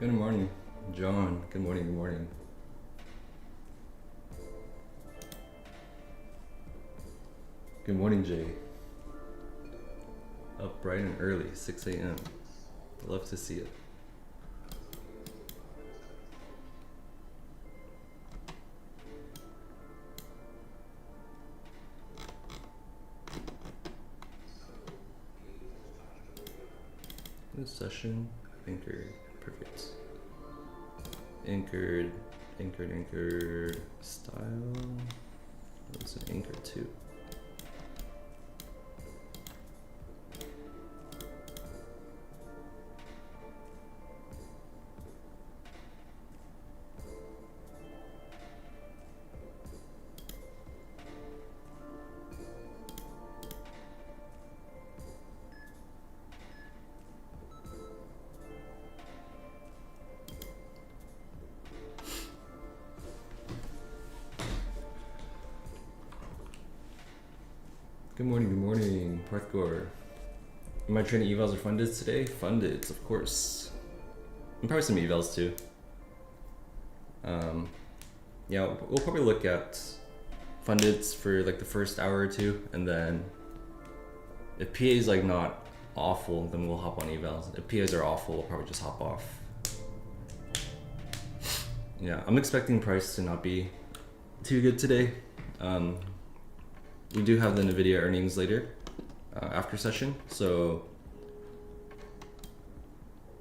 Good morning, John. Good morning, good morning. Good morning, Jay. Up bright and early, 6 a.m. Love to see it. This session, anchored, perfect. Anchored, style. It's an anchor too. Good morning, Parthgore. Am I trading evals or fundeds today? Fundeds, of course. And probably some evals too. Yeah, we'll probably look at fundeds for like the first hour or two, and then if PA is like not awful, then we'll hop on evals. If PAs are awful, we'll probably just hop off. Yeah, I'm expecting price to not be too good today. We do have the NVIDIA earnings later, after session, so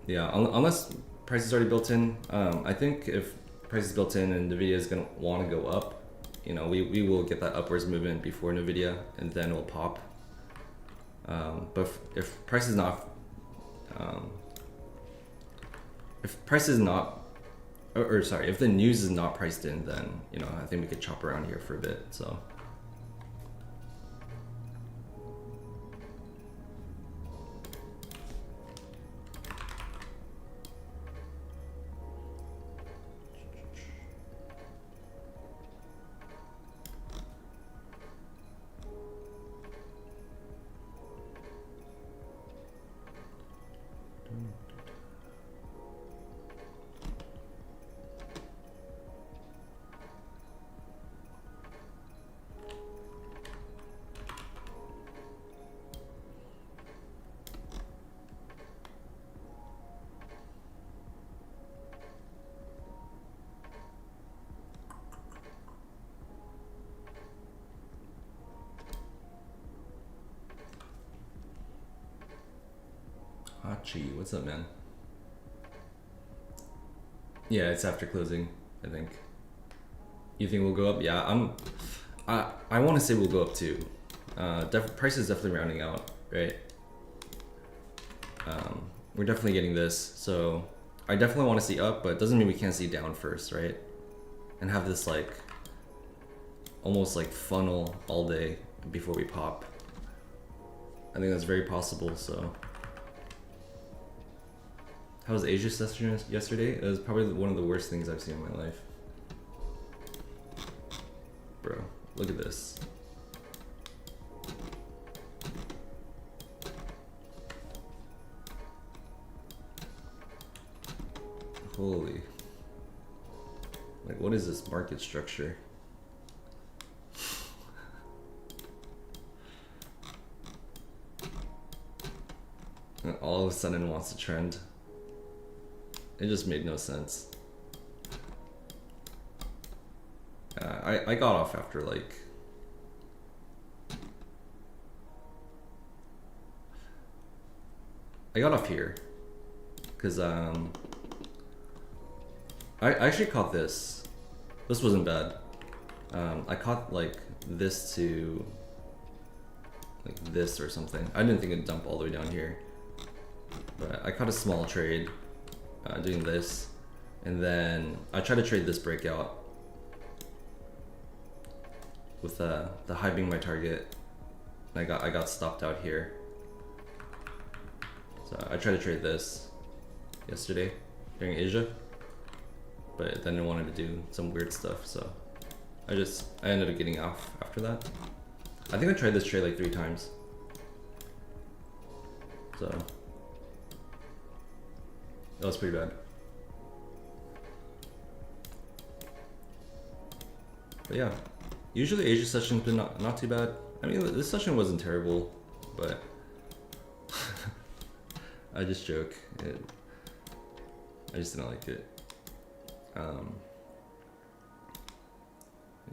yeah, unless price is already built in, I think if price is built in and NVIDIA is going to want to go up, you know, we will get that upwards movement before NVIDIA, and then it'll pop. But if price is not, if the news is not priced in, then, you know, I think we could chop around here for a bit, so. Hachi, what's up, man? Yeah, it's after closing, I think. You think we'll go up? Yeah, I want to say we'll go up too. Price is definitely rounding out, right? We're definitely getting this, so I definitely want to see up, but it doesn't mean we can't see down first, right? And have this like almost like funnel all day before we pop. I think that's very possible, so. How was Asia session yesterday? It was probably one of the worst things I've seen in my life. Bro, look at this. Holy. Like, what is this market structure? And all of a sudden wants to trend. It just made no sense. I got off after like I got off here because I actually caught this. This wasn't bad. I caught like this to like this or something. I didn't think it'd dump all the way down here, but I caught a small trade. Doing this, and then I tried to trade this breakout with the high being my target, and I got stopped out here. So I tried to trade this yesterday during Asia, but then I wanted to do some weird stuff, so I ended up getting off after that. I think I tried this trade like 3 times, so that was pretty bad. But yeah, usually Asia session's been not too bad. I mean, this session wasn't terrible, but I just joke. I just didn't like it.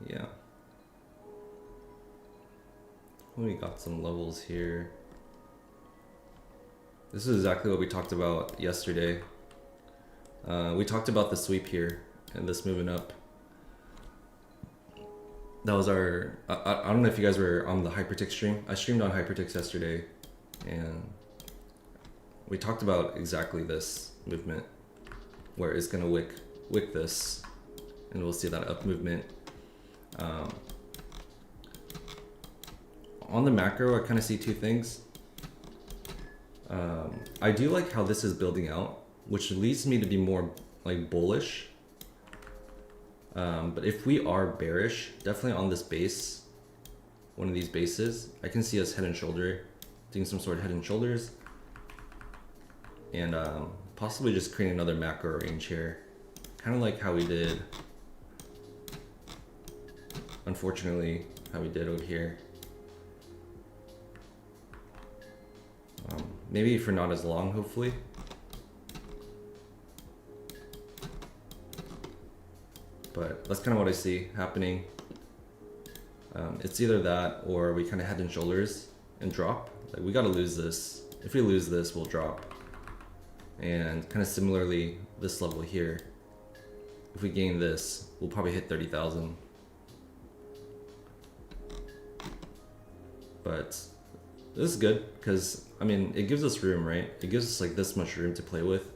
Yeah. We got some levels here. This is exactly what we talked about yesterday. We talked about the sweep here and this moving up. That was our, I don't know if you guys were on the Hypertick stream. I streamed on Hypertick yesterday and we talked about exactly this movement where it's gonna wick this and we'll see that up movement. On the macro, I kind of see two things. I do like how this is building out, which leads me to be more like bullish. But if we are bearish, definitely on this base, one of these bases, I can see us head and shoulder, doing some sort of head and shoulders, and possibly just creating another macro range here, kind of like how we did, unfortunately, how we did over here. Maybe for not as long, hopefully. But that's kind of what I see happening. It's either that or we kind of head and shoulders and drop. Like, we got to lose this. If we lose this, we'll drop. And kind of similarly, this level here, if we gain this, we'll probably hit 30,000. But this is good because, I mean, it gives us room, right? It gives us like this much room to play with.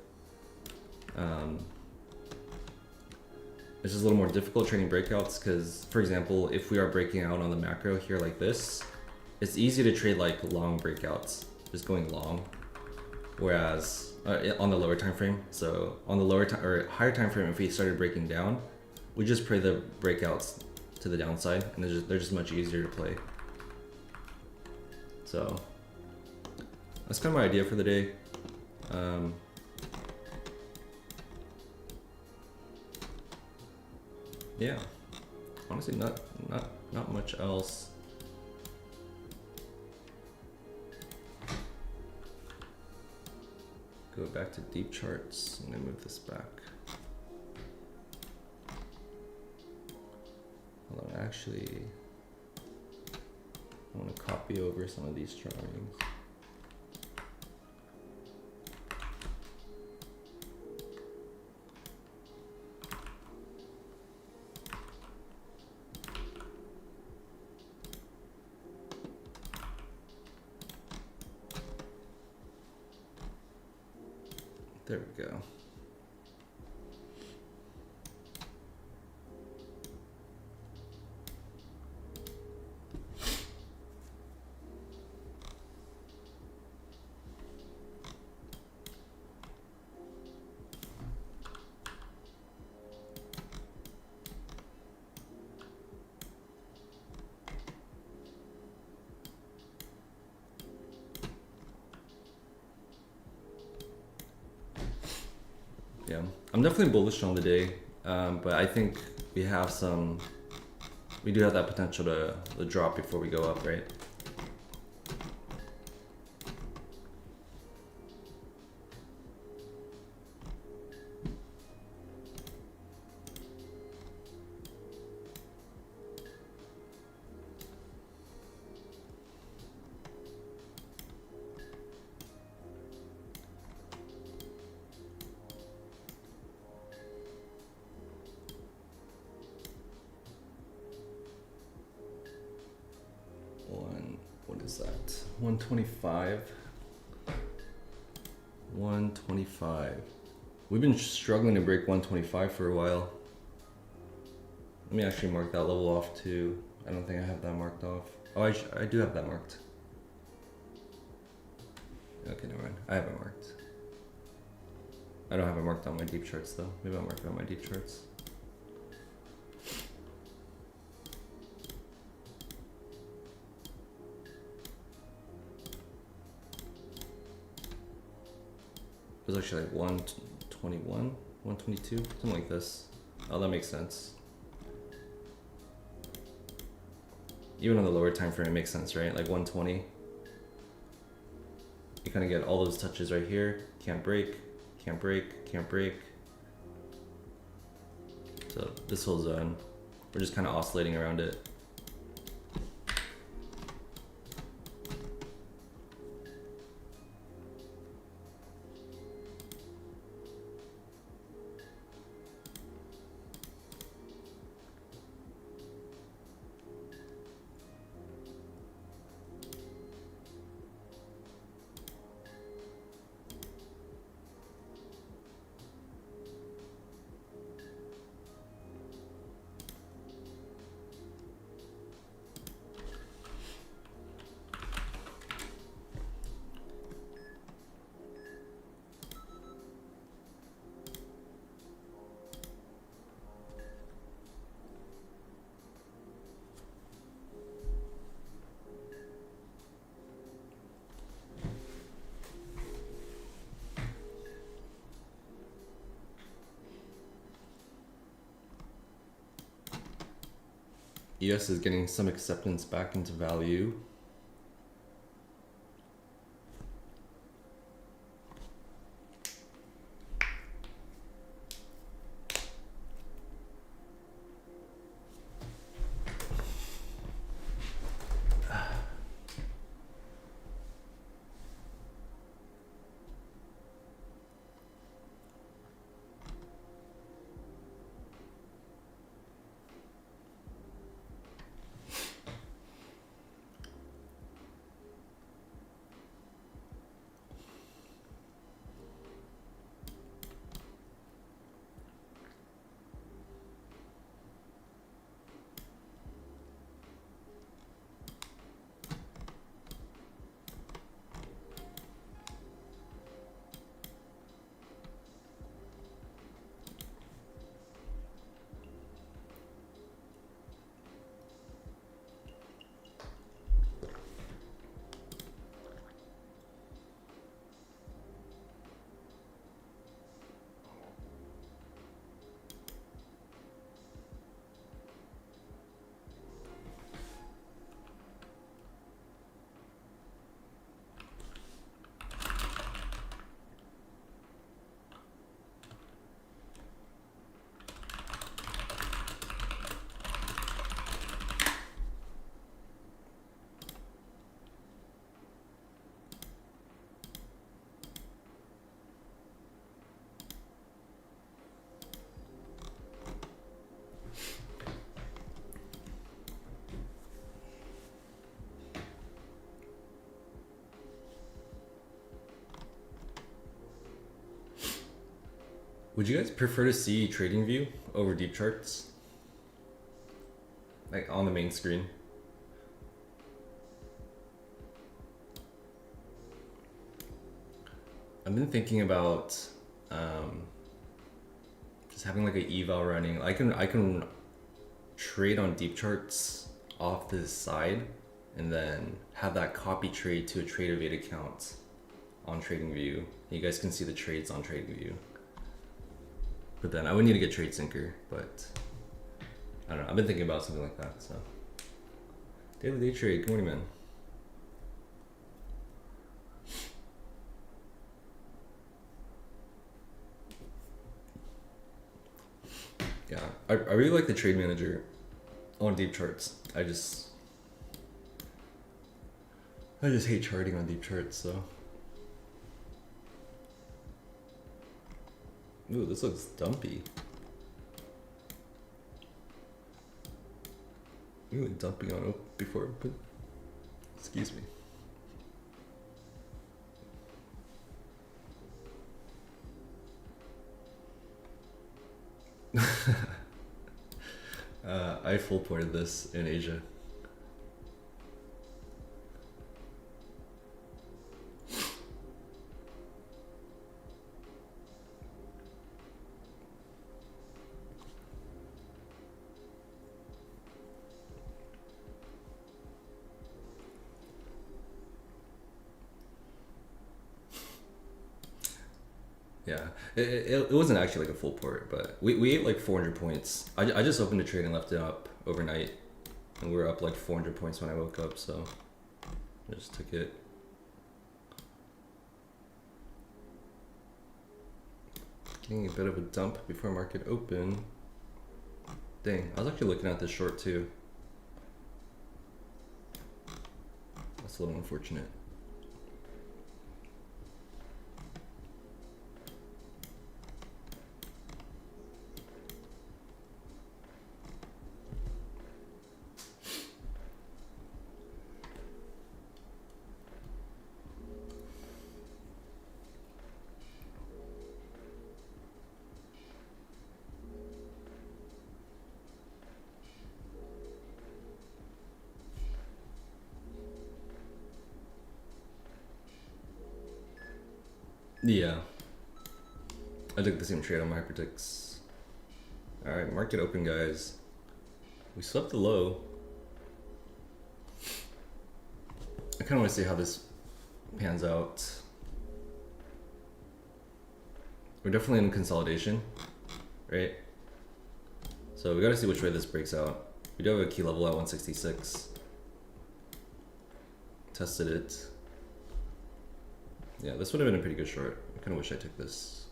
It's just a little more difficult trading breakouts because, for example, if we are breaking out on the macro here like this, it's easy to trade like long breakouts, just going long. Whereas on the lower time frame, so on the lower time or higher time frame, if we started breaking down, we just play the breakouts to the downside, and they're just much easier to play. So that's kind of my idea for the day. Yeah, honestly, not much else. Go back to deep charts and then move this back. Hold on, actually, I want to copy over some of these drawings. There we go. Yeah, I'm definitely bullish on the day, but I think we do have that potential to drop before we go up, right? What is that? 125. 125. We've been struggling to break 125 for a while. Let me actually mark that level off too. I don't think I have that marked off. Oh, I do have that marked. Okay, never mind. I have it marked. I don't have it marked on my deep charts though. Maybe I'll mark it on my deep charts. It was actually like 121, 122, something like this. Oh, that makes sense. even on the lower time frame, it makes sense, right? Like 120. You kind of get all those touches right here. Can't break, can't break, can't break. So this whole zone, we're just kind of oscillating around it. ES is getting some acceptance back into value. Would you guys prefer to see trading view over deep charts? Like on the main screen? I've been thinking about just having like an eval running. I can trade on deep charts off to the side and then have that copy trade to a Tradeovate account on TradingView. You guys can see the trades on TradingView. But then I would need to get TradeSyncer, but I don't know. I've been thinking about something like that. So daily day trade. Good morning, man. Yeah, I really like the trade manager on deep charts. I just hate charting on deep charts. So. Ooh, this looks dumpy. Ooh, dumping on open before open. Excuse me. I full ported this in Asia. Yeah, it wasn't actually like a full port, but we ate like 400 points. I just opened a trade and left it up overnight. And we were up like 400 points when I woke up, so I just took it. Getting a bit of a dump before market open. Dang, I was actually looking at this short too. That's a little unfortunate. Yeah, I took the same trade on my hyperticks. All right, market open, guys. We swept the low. I kind of want to see how this pans out. We're definitely in consolidation, right? So we got to see which way this breaks out. We do have a key level at 166. Tested it. Yeah, this would have been a pretty good short. I kind of wish I took this.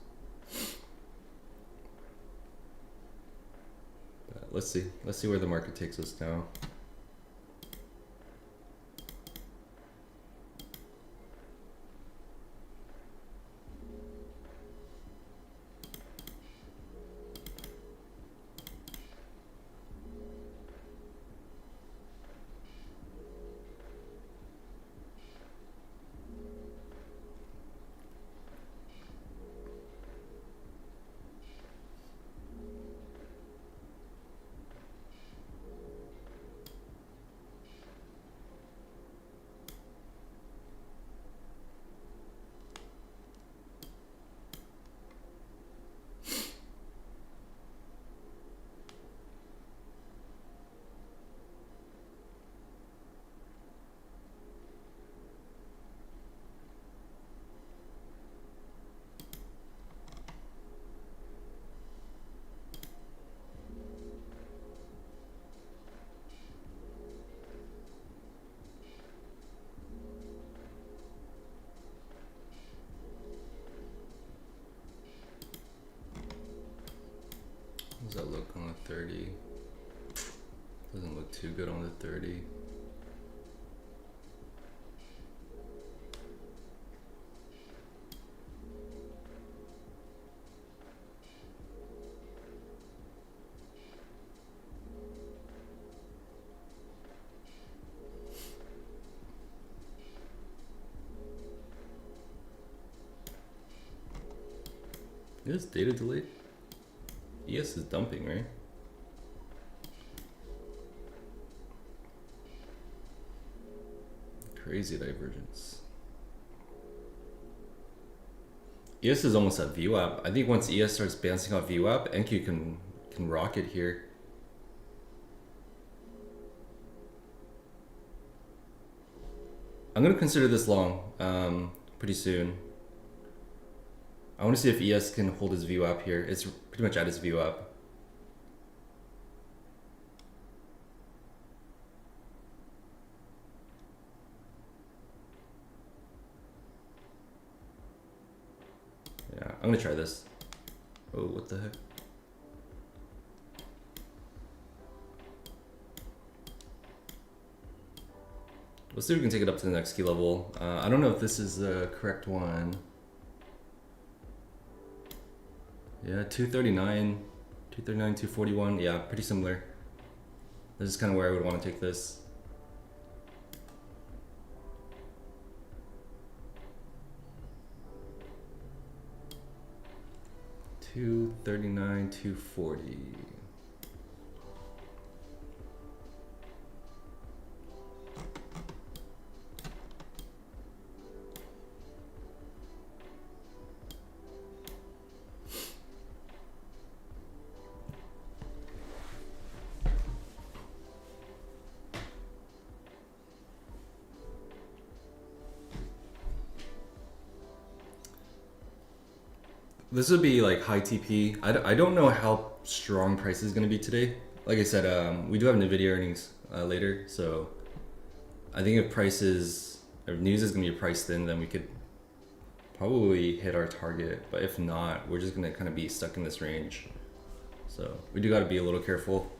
But let's see. Let's see where the market takes us now. How does that look on the 30? Doesn't look too good on the 30. Is data delayed? ES is dumping, right? Crazy divergence. ES is almost at VWAP. I think once ES starts bouncing off VWAP, NQ can rocket here. I'm gonna consider this long pretty soon. I want to see if ES can hold his VWAP here. It's pretty much at his VWAP. Yeah, I'm gonna try this. Oh, what the heck? Let's see if we can take it up to the next key level. I don't know if this is the correct one. Yeah, 239, 241. Yeah, pretty similar. This is kind of where I would want to take this. $239, $240. This would be like high TP. I don't know how strong price is going to be today. Like I said, we do have NVIDIA earnings later. So I think if news is gonna be priced in, then we could probably hit our target. But if not, we're just gonna kind of be stuck in this range. So we do gotta be a little careful.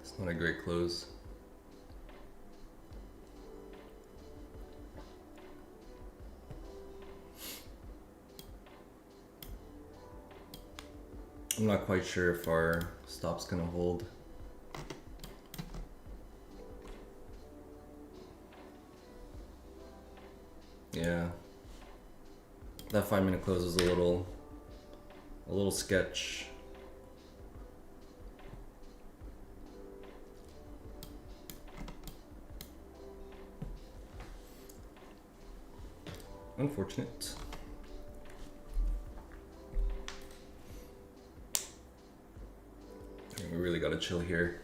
It's not a great close. I'm not quite sure if our stop's gonna hold. Yeah. That 5-minute close was a little sketch. Unfortunate. We really gotta chill here.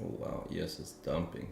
Oh wow, yes, it's dumping.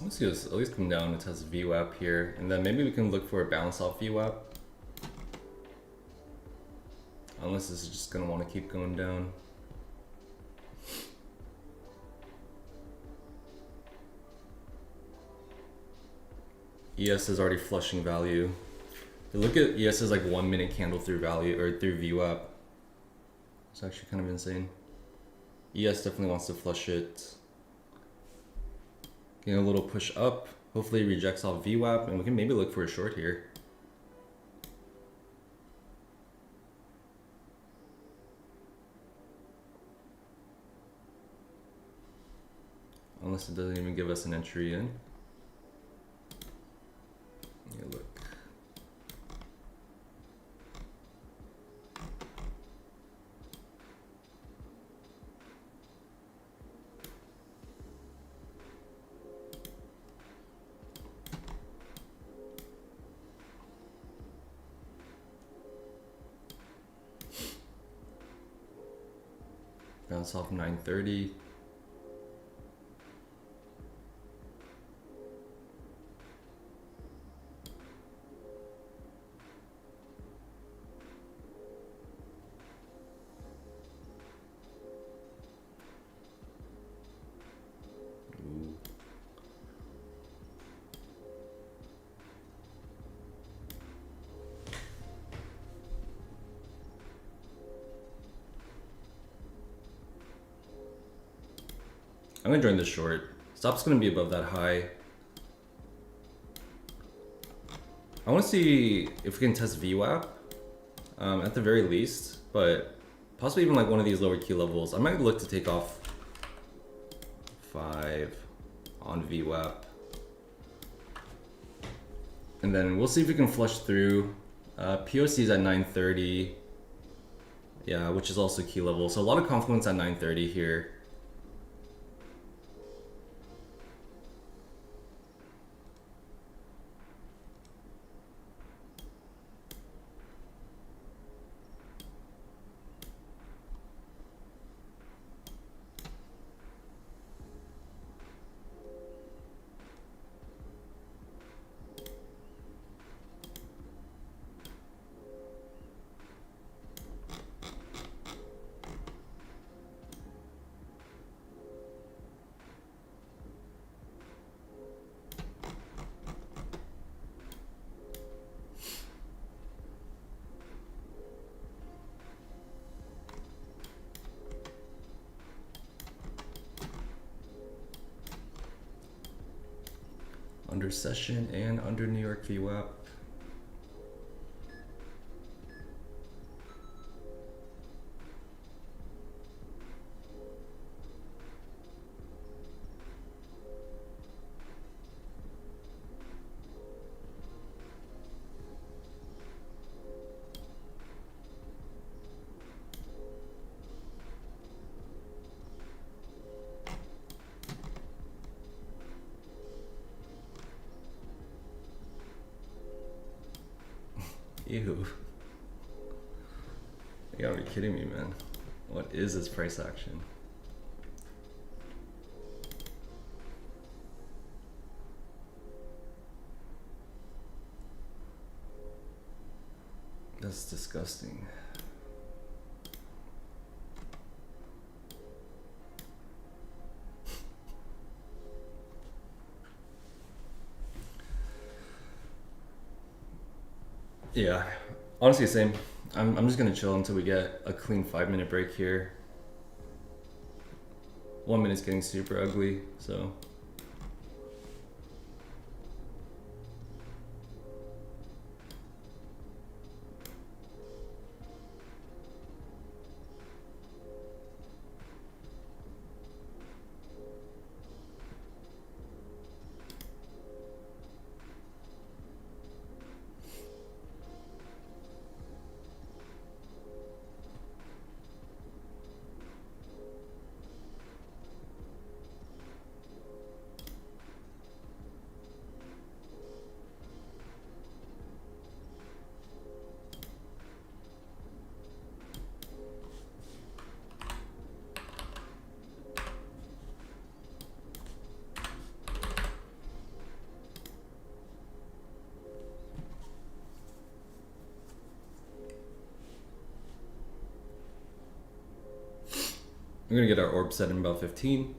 Let's see this at least come down and test VWAP here, and then maybe we can look for a bounce off VWAP. Unless this is just gonna want to keep going down. ES is already flushing value. Look at ES's like 1 minute candle through value or through VWAP. It's actually kind of insane. ES definitely wants to flush it. Getting a little push up. Hopefully it rejects off VWAP, and we can maybe look for a short here. Unless it doesn't even give us an entry in. Yeah, look. Bounce off 930. I'm gonna join this short. Stop's gonna be above that high. I wanna see if we can test VWAP at the very least, but possibly even like one of these lower key levels. I might look to take off 5 on VWAP. And then we'll see if we can flush through. POC is at 930. Yeah, which is also key level. So a lot of confluence at 930 here. under session and under New York VWAP. Ew. You gotta be kidding me, man. What is this price action? That's disgusting. Yeah, honestly, same. I'm just gonna chill until we get a clean 5-minute break here. 1 minute's getting super ugly, so. We're gonna get our orb set in about 15.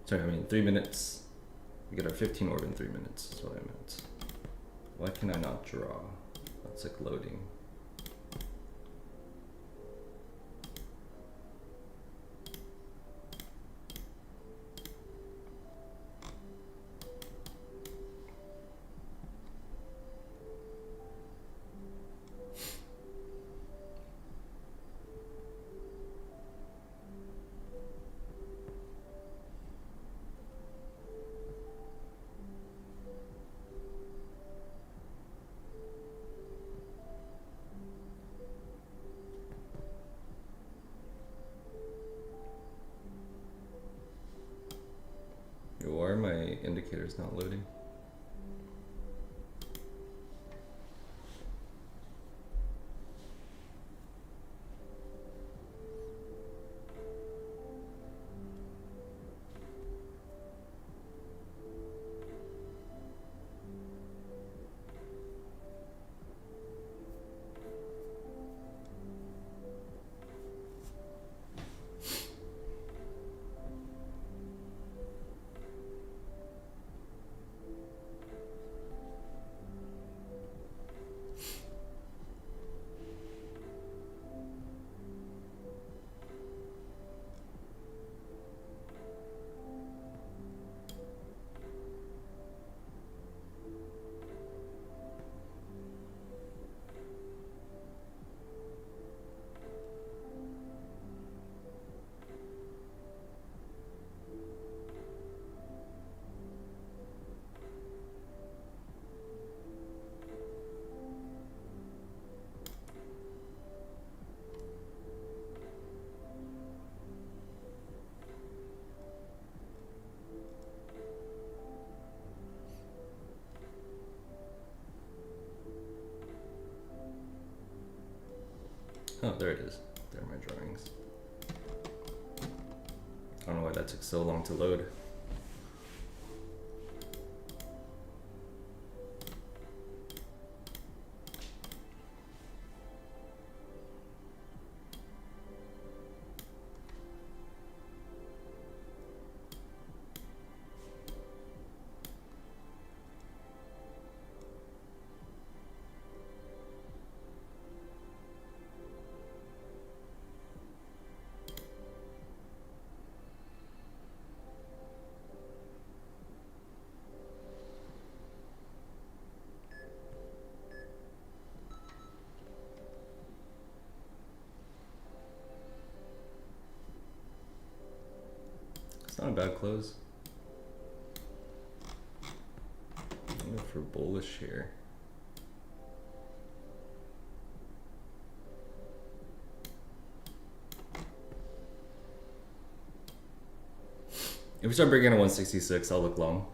Sorry, I mean 3 minutes. We get our 15 orb in 3 minutes, is what I meant. Why can I not draw? That's like loading. Why are my indicators not loading? Oh, there it is. There are my drawings. I don't know why that took so long to load. a bad close. I'm going for bullish here. If we start breaking at 166, I'll look long.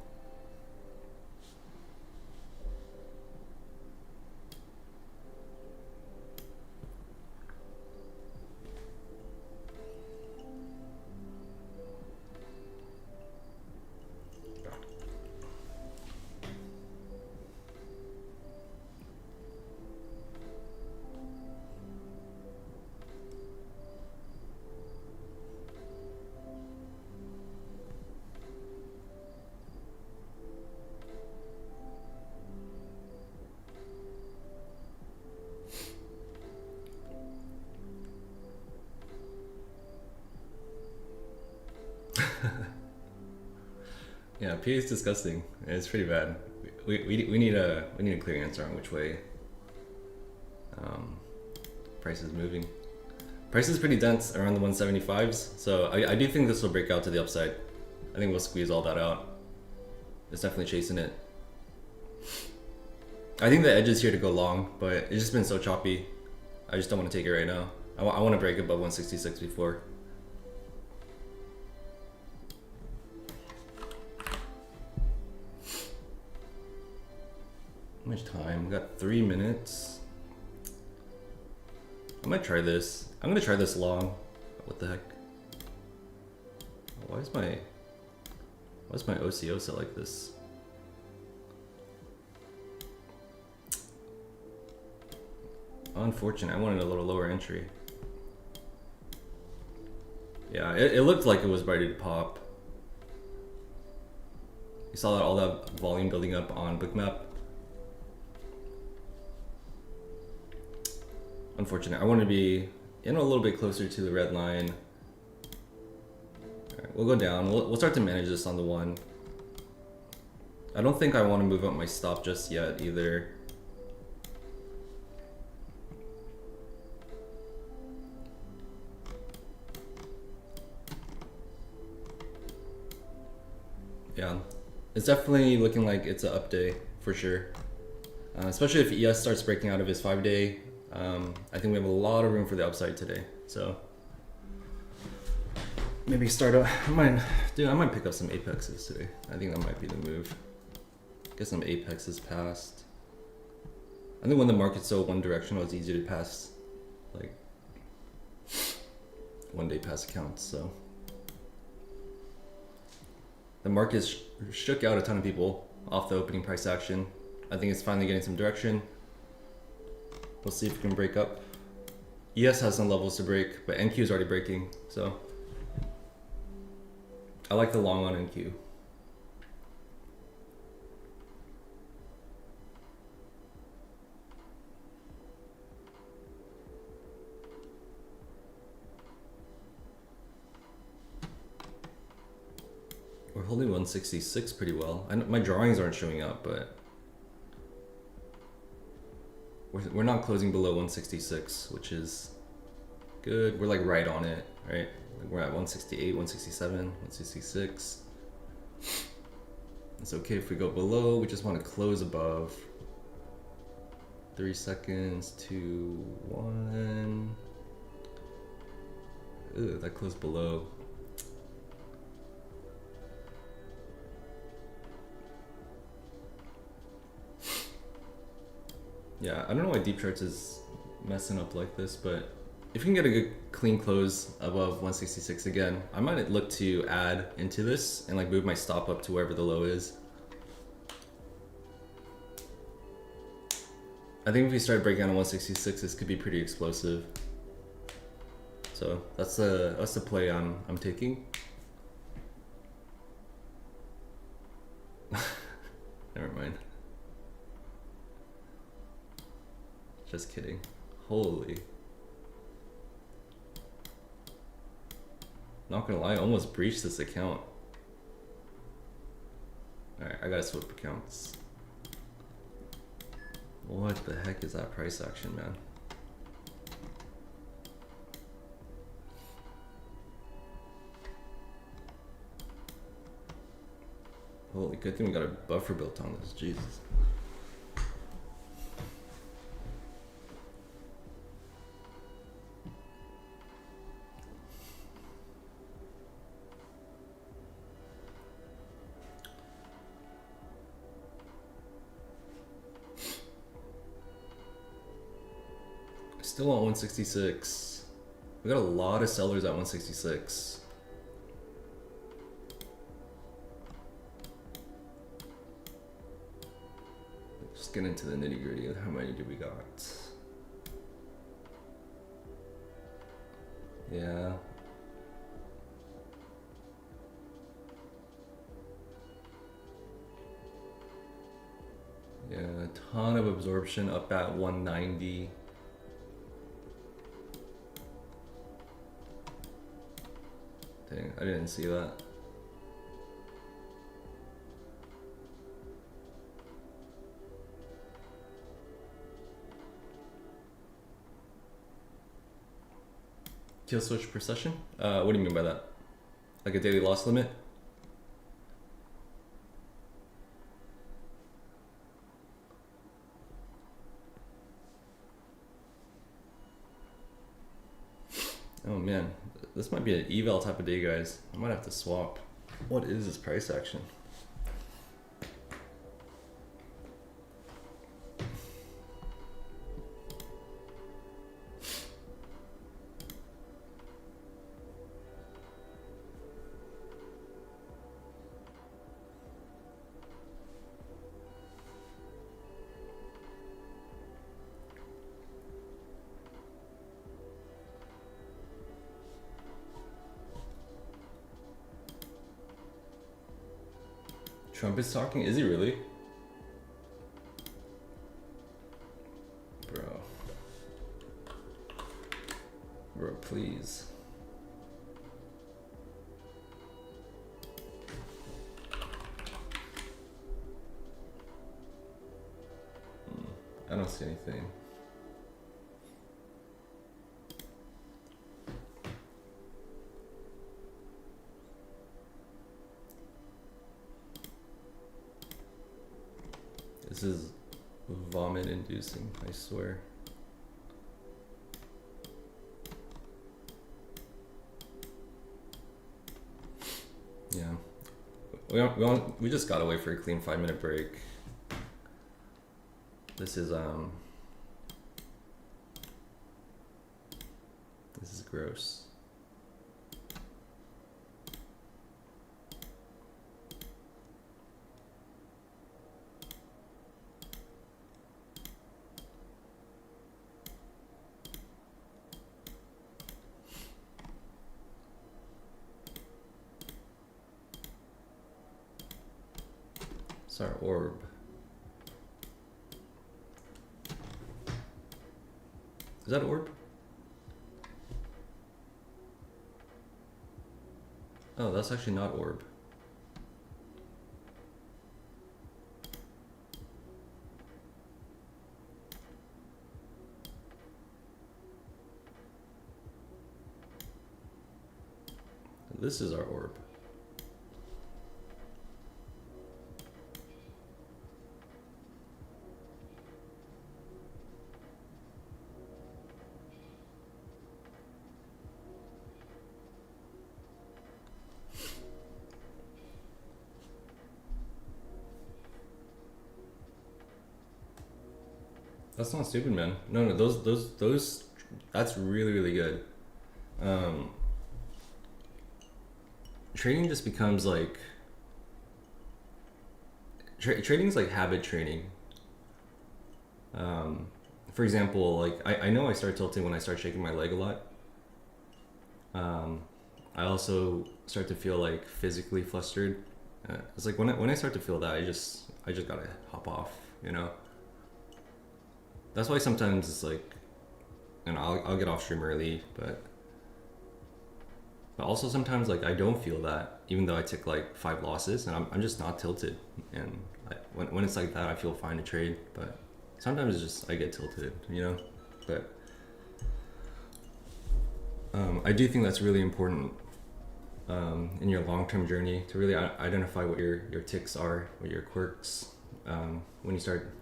Yeah, PA is disgusting. It's pretty bad. We need a clear answer on which way price is moving. Price is pretty dense around the 175s, so I do think this will break out to the upside. I think we'll squeeze all that out. It's definitely chasing it. I think the edge is here to go long, but it's just been so choppy. I just don't want to take it right now. I want to break above 166 before. How much time? We got 3 minutes. I might try this. I'm gonna try this long. What the heck? Why is my OCO set like this? Unfortunate. I wanted a little lower entry. Yeah, it looked like it was ready to pop. You saw that all that volume building up on bookmap. Unfortunate. I want to be a little bit closer to the red line. All right, we'll go down. We'll start to manage this on the 1. I don't think I want to move up my stop just yet either. Yeah, it's definitely looking like it's an up day for sure. Especially if ES starts breaking out of his 5-day. I think we have a lot of room for the upside today. So maybe start up. I might pick up some apexes today. I think that might be the move. Get some apexes past. I think when the market's so one directional, it's easy to pass like 1 day pass accounts. So the market shook out a ton of people off the opening price action. I think it's finally getting some direction. We'll see if we can break up. ES has some levels to break, but NQ is already breaking, so I like the long on NQ. We're holding 166 pretty well. My drawings aren't showing up, but we're not closing below 166, which is good. We're like right on it, right? Like we're at 168, 167, 166. It's okay if we go below. We just want to close above. 3 seconds, 2, 1. Ooh, that closed below. Yeah, I don't know why Deep Charts is messing up like this, but if you can get a good clean close above 166 again, I might look to add into this and like move my stop up to wherever the low is. I think if we start breaking on 166, this could be pretty explosive. So that's the play I'm taking. Never mind. Just kidding. Holy. Not gonna lie, I almost breached this account. Alright, I gotta swap accounts. What the heck is that price action, man? Holy, good thing we got a buffer built on this. Jesus. Still on 166. We got a lot of sellers at 166. Let's get into the nitty gritty of how many do we got. Yeah. Yeah, a ton of absorption up at 190. Dang, I didn't see that. Kill switch per session? What do you mean by that? Like a daily loss limit? Oh man, this might be an eval type of day, guys. I might have to swap. What is this price action? Trump is talking? Is he really? Bro. Bro, please. I don't see anything. This is vomit inducing, I swear. Yeah. We just gotta wait for a clean 5-minute break. This is gross. It's our orb. Is that orb? Oh, that's actually not orb. This is our orb. That's not stupid, man. No, those, that's really, really good. Trading just becomes like, trading is like habit training. For example, like I know I start tilting when I start shaking my leg a lot. I also start to feel like physically flustered. It's like when I start to feel that, I just gotta hop off, you know. That's why sometimes it's like, and I'll get off stream early, but also sometimes like I don't feel that, even though I took like 5 losses, and I'm just not tilted. And when it's like that, I feel fine to trade. But sometimes it's just I get tilted, you know. But I do think that's really important. in your long-term journey to really identify what your ticks are, what your quirks, when you start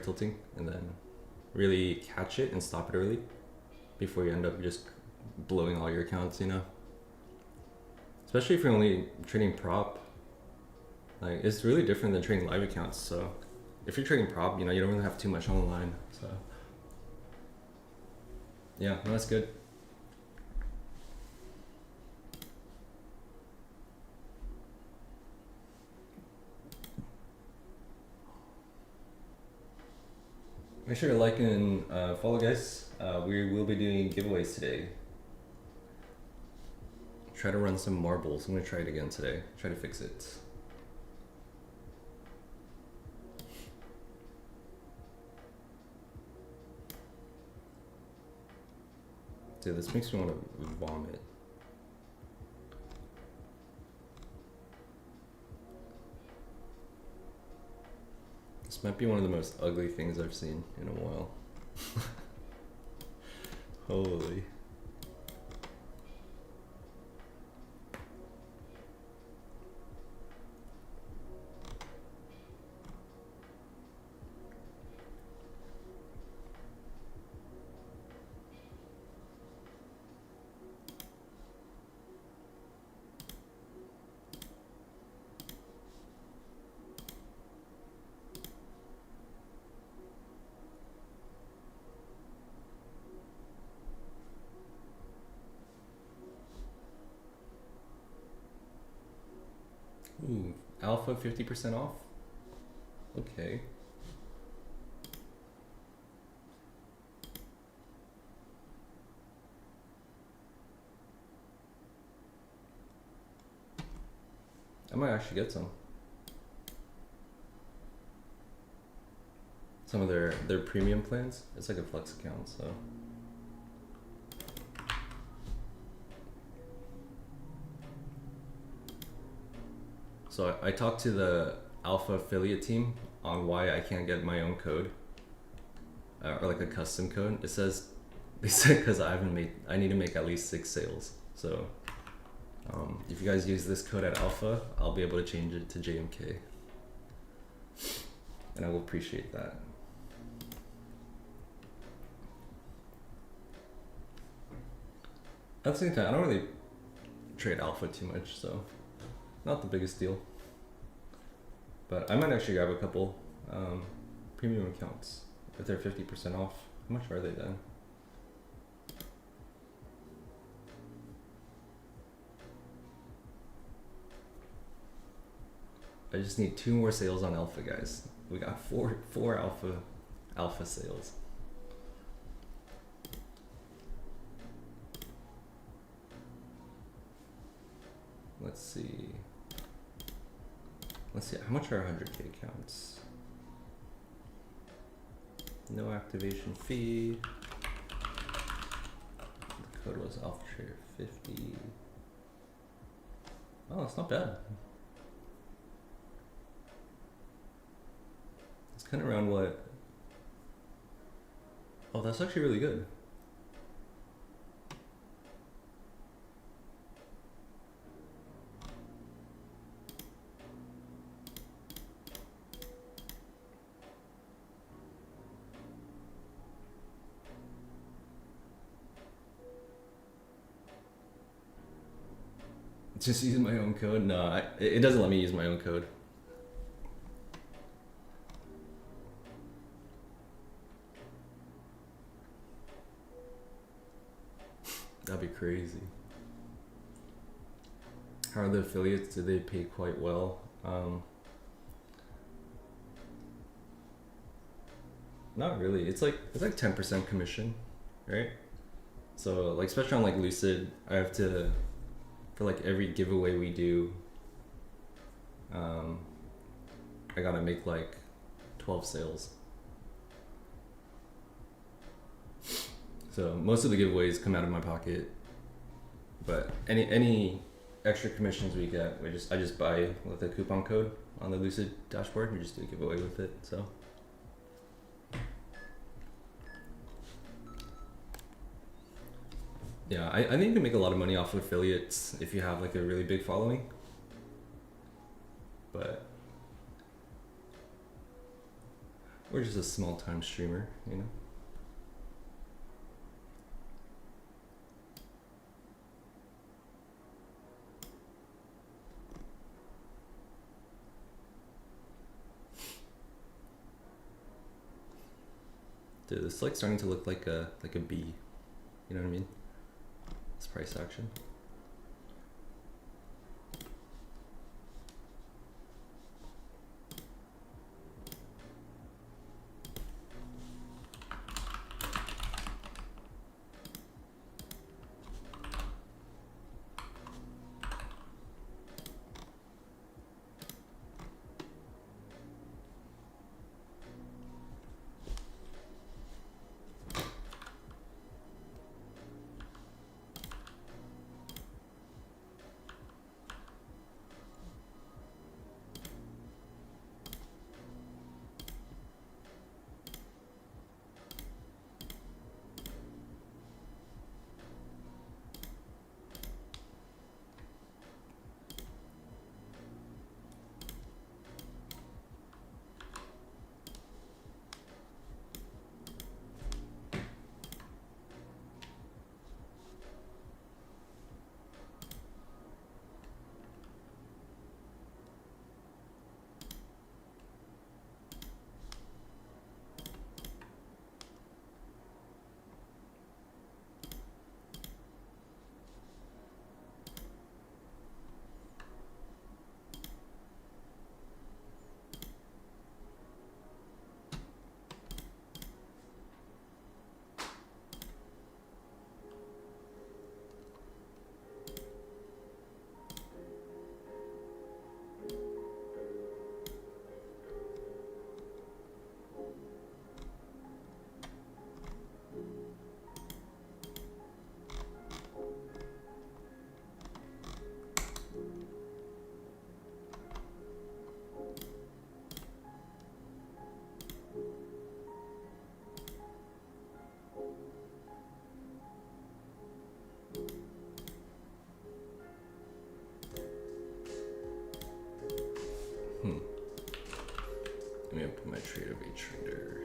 tilting, and then really catch it and stop it early before you end up just blowing all your accounts, you know. Especially if you're only trading prop, like it's really different than trading live accounts. So if you're trading prop, you know, you don't really have too much on the line. So yeah, no, that's good. Make sure to like and follow, guys. We will be doing giveaways today. Try to run some marbles. I'm gonna try it again today. Try to fix it. Dude, this makes me want to vomit. This might be one of the most ugly things I've seen in a while. Holy. Ooh, alpha 50% off? Okay. I might actually get some. Some of their premium plans. It's like a flex account, so. So I talked to the Alpha affiliate team on why I can't get my own code, or like a custom code. They said because I need to make at least 6 sales. So if you guys use this code at Alpha, I'll be able to change it to JMK, and I will appreciate that. At the same time, I don't really trade Alpha too much, so not the biggest deal. But I might actually grab a couple premium accounts if they're 50% off. How much are they then? I just need 2 more sales on Alpha, guys. We got four alpha sales. Let's see. How much are 100K accounts? No activation fee. The code was Alpha Trader 50. Oh, that's not bad. It's kind of around what? Oh, that's actually really good. Just using my own code? No, it doesn't let me use my own code. That'd be crazy. How are the affiliates? Do they pay quite well? Not really. It's like 10% commission, right? So like especially on like Lucid, I have to, for like every giveaway we do, I gotta make like 12 sales. So most of the giveaways come out of my pocket, but any extra commissions we get, I just buy with a coupon code on the Lucid dashboard. We just do a giveaway with it. So. Yeah, I think you can make a lot of money off of affiliates if you have like a really big following. But or just a small time streamer, you know. Dude, it's like starting to look like a B. You know what I mean? It's price action. Let me open my trade of a trader.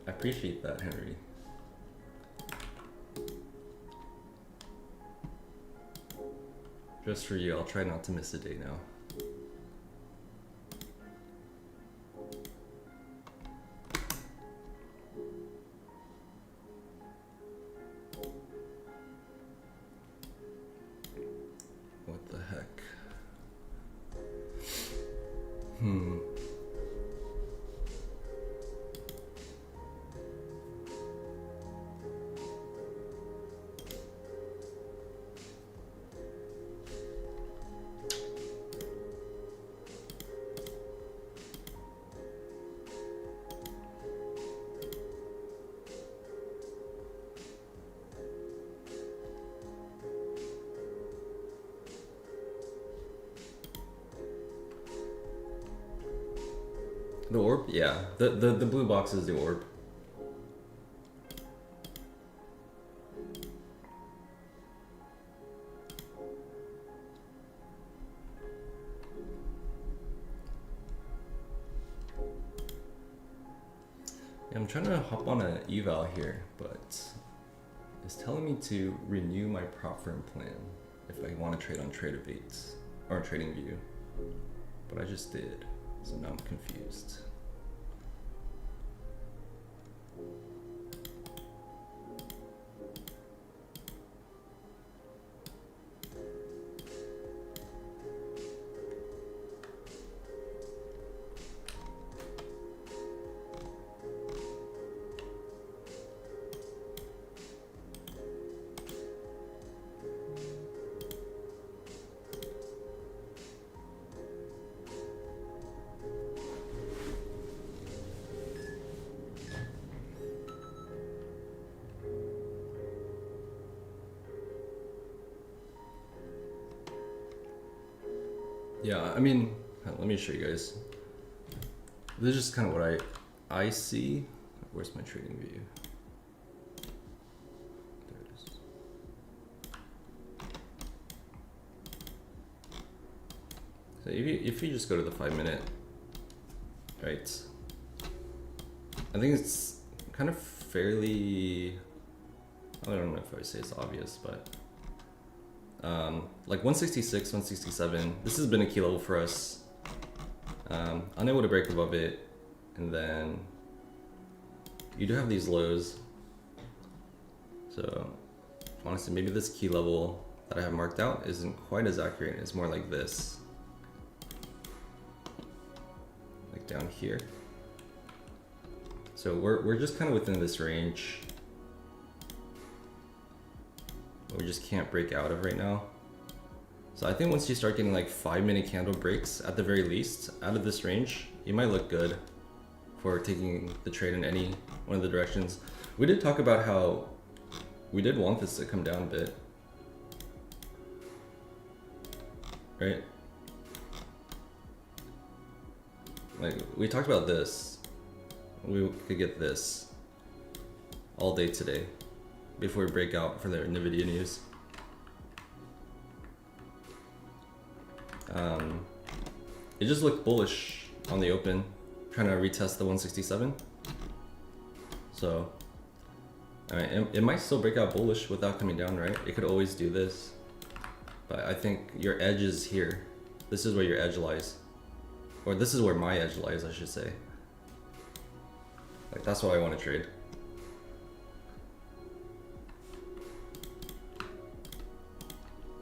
I appreciate that, Henry. Just for you, I'll try not to miss a day now. What the heck? The orb? Yeah. The blue box is the orb. Yeah, I'm trying to hop on an eval here, but it's telling me to renew my prop firm plan if I want to trade on TradeAvate or TradingView. But I just did. So now I'm confused. Yeah, I mean, let me show you guys. This is just kind of what I see. Where's my trading view? There it is. So if you just go to the 5 minute, right? I think it's kind of fairly, I don't know if I would say it's obvious, but like 166, 167, this has been a key level for us. Unable to break above it, and then you do have these lows. So honestly, maybe this key level that I have marked out isn't quite as accurate. It's more like this, like down here. So we're just kind of within this range. We just can't break out of right now. So I think once you start getting like 5 minute candle breaks at the very least out of this range, you might look good for taking the trade in any one of the directions. We did talk about how we did want this to come down a bit, right? Like we talked about this, we could get this all day today before we break out for the NVIDIA news. It just looked bullish on the open, trying to retest the 167. So, I mean, it might still break out bullish without coming down, right? It could always do this, but I think your edge is here. This is where your edge lies, or this is where my edge lies, I should say. Like that's what I want to trade.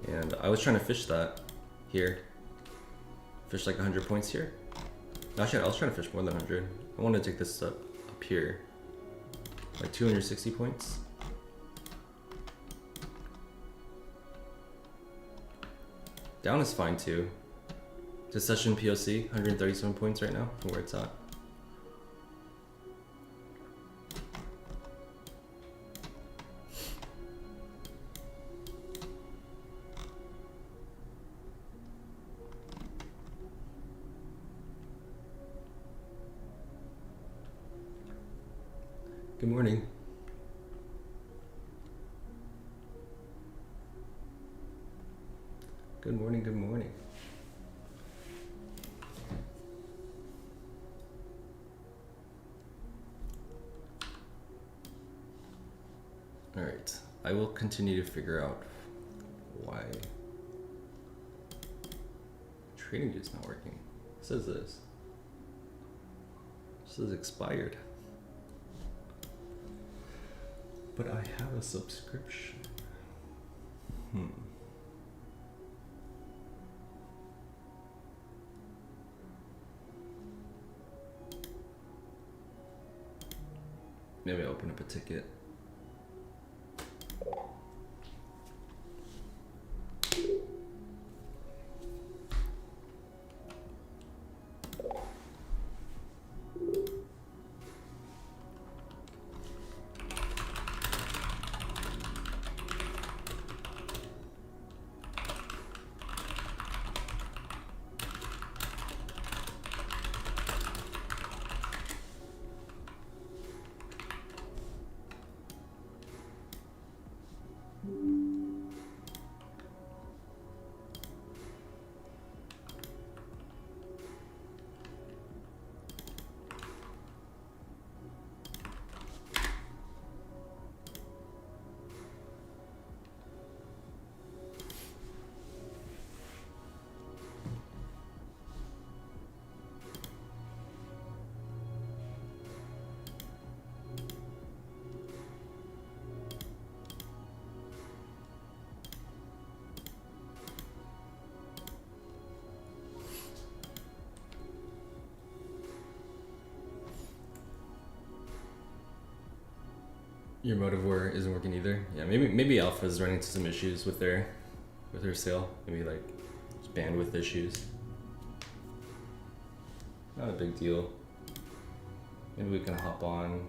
And I was trying to fish that here. Fish like 100 points here. Actually, I was trying to fish more than 100. I want to take this up here. Like 260 points. Down is fine too. To session POC, 137 points right now from where it's at. Good morning. Good morning, good morning. All right, I will continue to figure out why trading is not working. It says this. It says expired. But I have a subscription. Maybe I'll open up a ticket. Your motive war isn't working either. Yeah, maybe Alpha is running into some issues with their sale. Maybe like just bandwidth issues. Not a big deal. Maybe we can hop on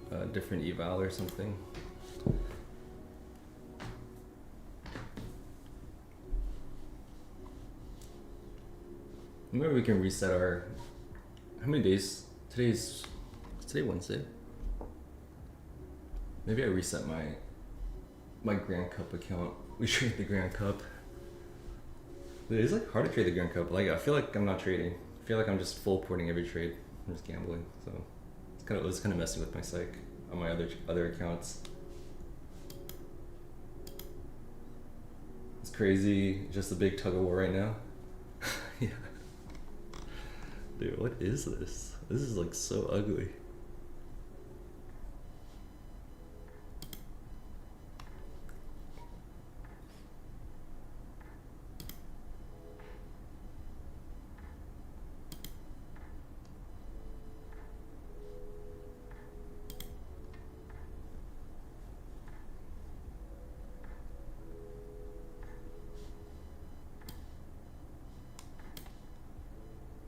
a different eval or something. Maybe we can reset our. How many days? Is today Wednesday? Maybe I reset my Grand Cup account. We trade the Grand Cup. Dude, it's like hard to trade the Grand Cup. Like I feel like I'm not trading. I feel like I'm just full porting every trade. I'm just gambling. So it was kind of messing with my psych on my other accounts. It's crazy. Just a big tug of war right now. Yeah. Dude, what is this? This is like so ugly.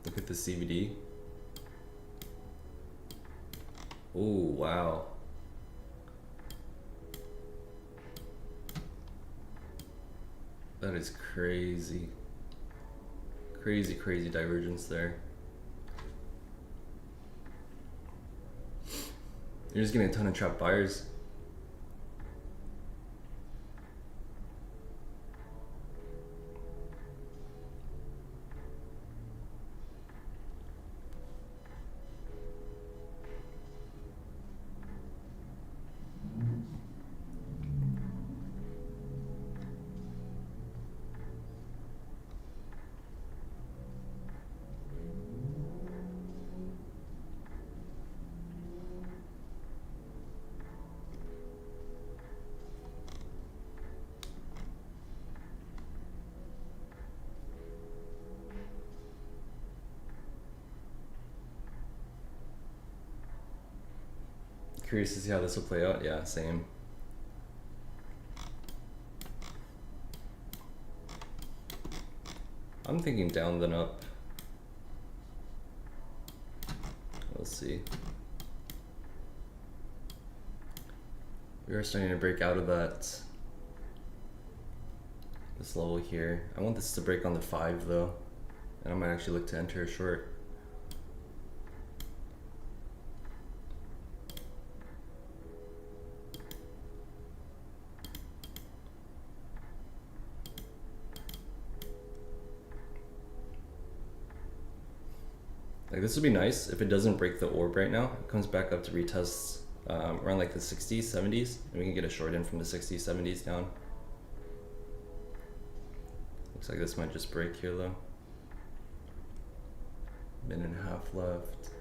Look at the CBD. Oh, wow. That is crazy. Crazy divergence there. You're just getting a ton of trap buyers. Curious to see how this will play out. Yeah, same. I'm thinking down then up. We'll see. We are starting to break out of this level here. I want this to break on the 5 though, and I might actually look to enter a short. Like this would be nice if it doesn't break the orb right now. It comes back up to retest around like the 60s, 70s, and we can get a short in from the 60s, 70s down. Looks like this might just break here though. Minute and a half left.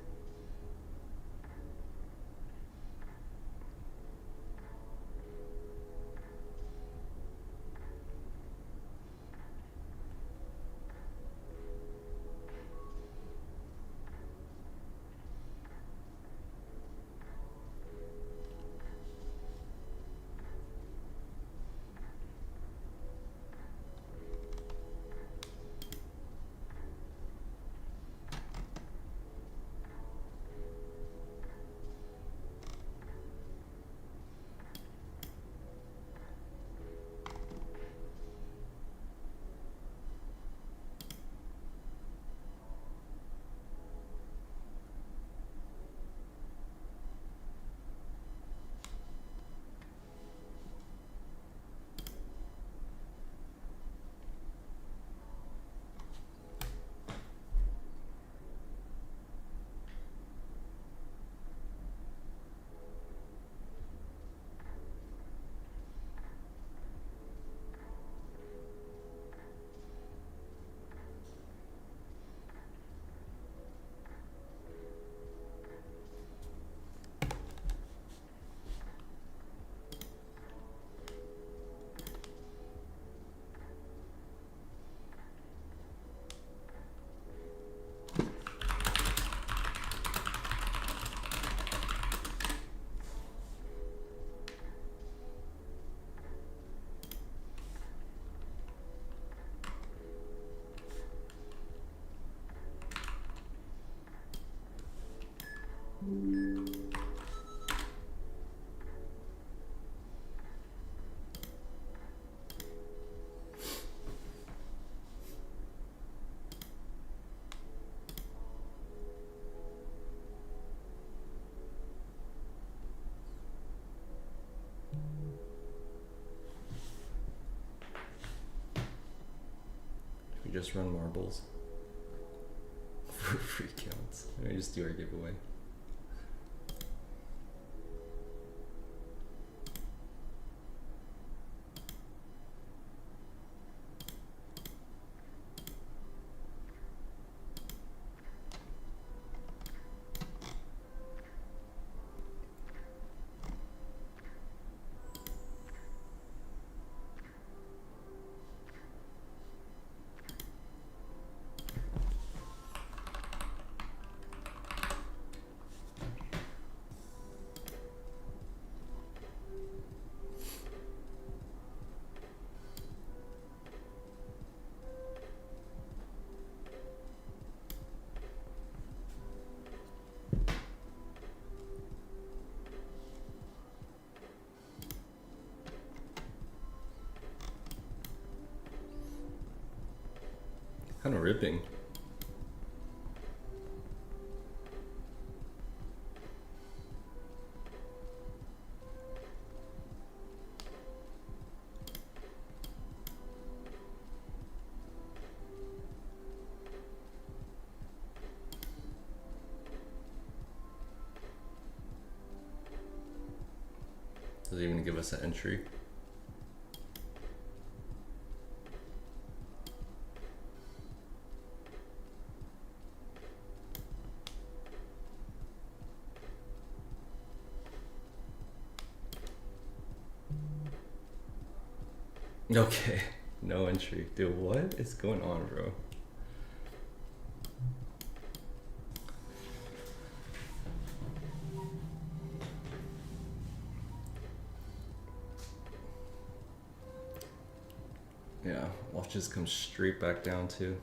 just run marbles for free counts. Let me just do our giveaway. Kind of ripping. Does it even give us an entry? Okay, no entry. Dude, what is going on, bro? Yeah, watch this come straight back down too.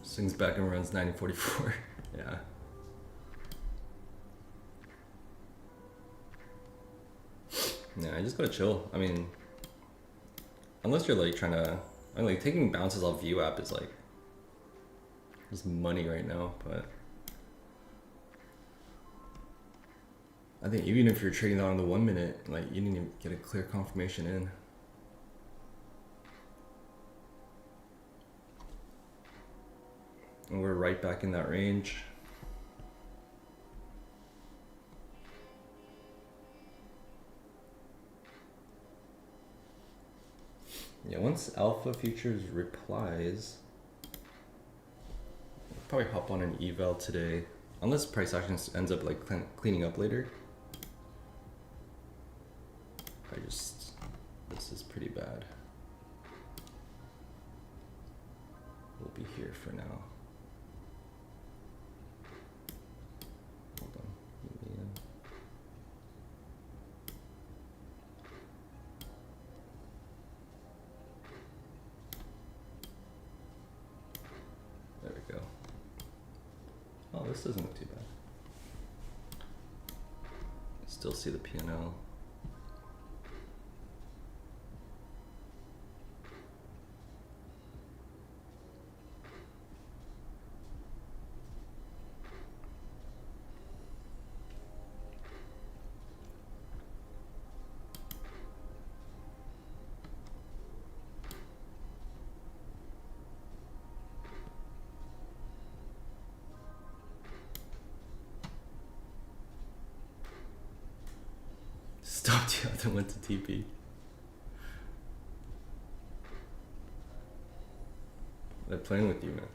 Swings back and runs 90.44. Yeah. Yeah, I just gotta chill. I mean, unless you're like trying to, I mean, like taking bounces off VWAP is like just money right now, but I think even if you're trading that on the 1 minute, like you need to get a clear confirmation in. And we're right back in that range. Yeah, once Alpha Futures replies, I'll probably hop on an eval today, unless price action ends up like cleaning up later. This is pretty bad. We'll be here for now. Hold on. There we go. Oh, this doesn't look too bad. Still see the P&L. Stopped you out and went to TP. They're playing with you, man.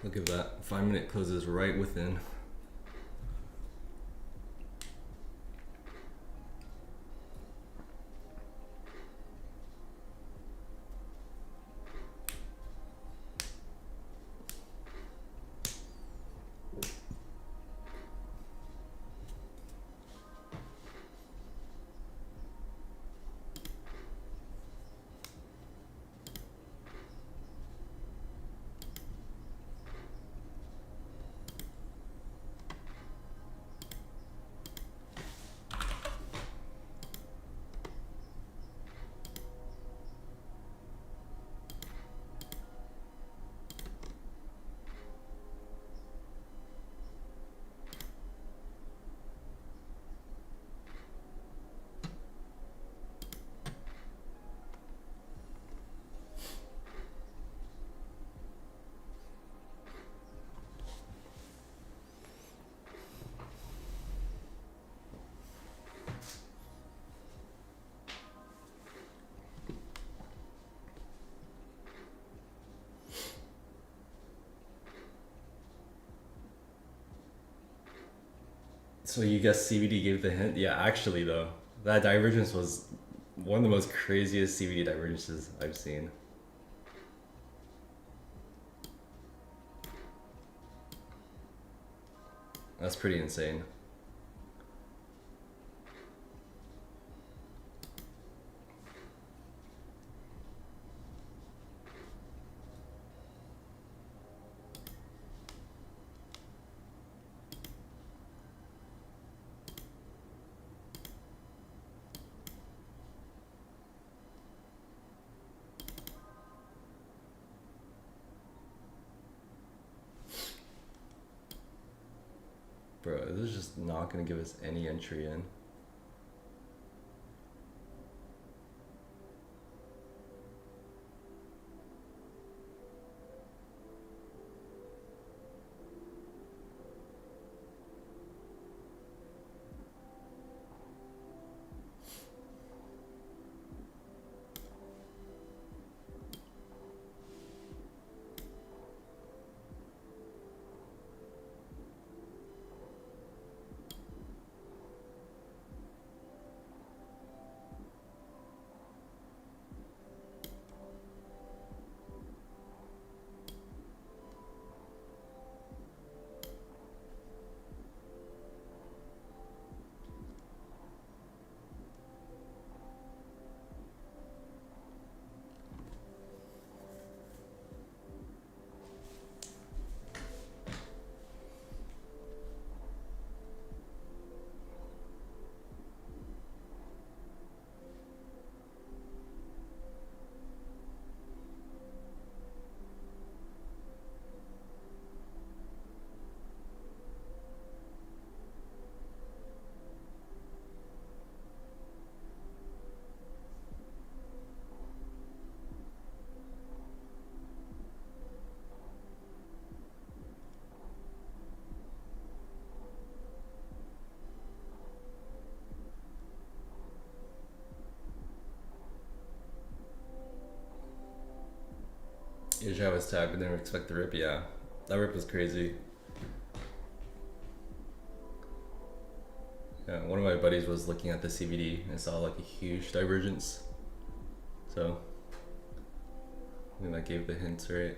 Look at that. 5 minute closes right within. So you guess CBD gave the hint? Yeah, actually though, that divergence was one of the most craziest CBD divergences I've seen. That's pretty insane. Bro, this is just not gonna give us any entry in. Asia was tagged, but didn't expect the rip. Yeah, that rip was crazy. Yeah, one of my buddies was looking at the CBD and saw like a huge divergence. So I think that gave the hints, right?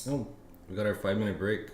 Oh, we got our 5-minute break.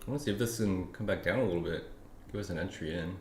I want to see if this can come back down a little bit. Give us an entry in.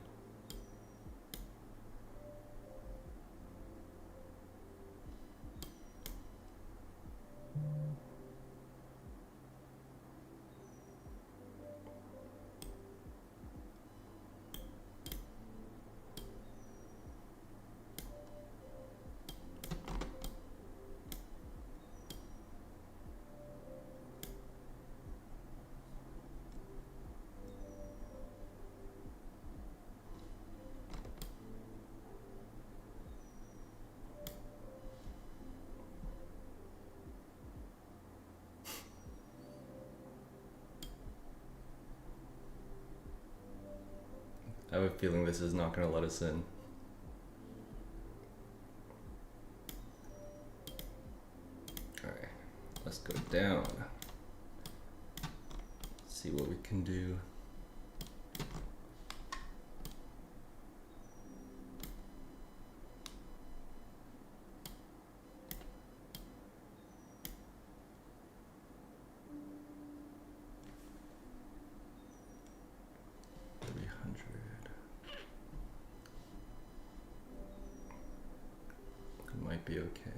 I have a feeling this is not going to let us in. Alright, let's go down. See what we can do. Might be okay.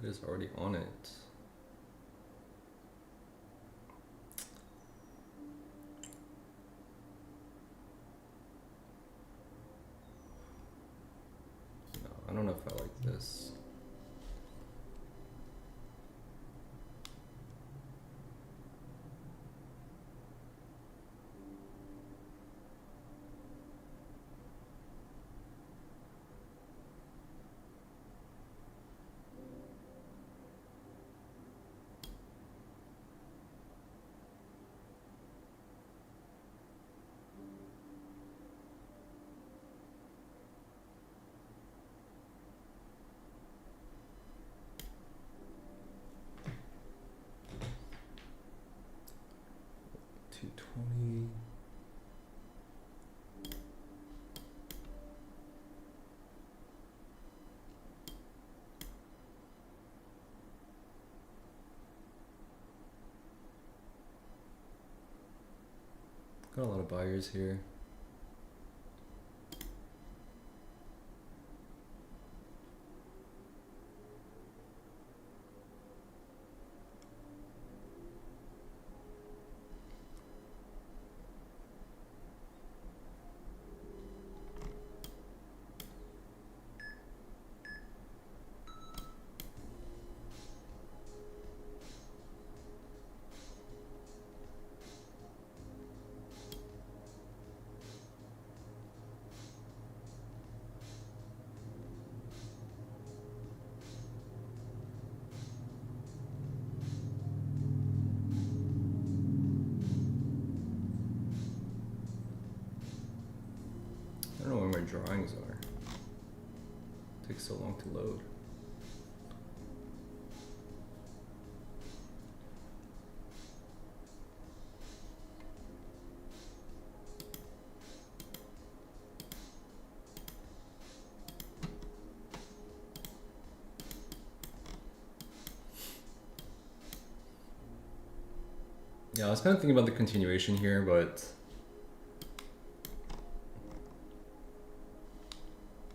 It is already on it. No, I don't know if I like this. $220. Got a lot of buyers here. swings are. Takes so long to load. Yeah, I was kind of thinking about the continuation here, but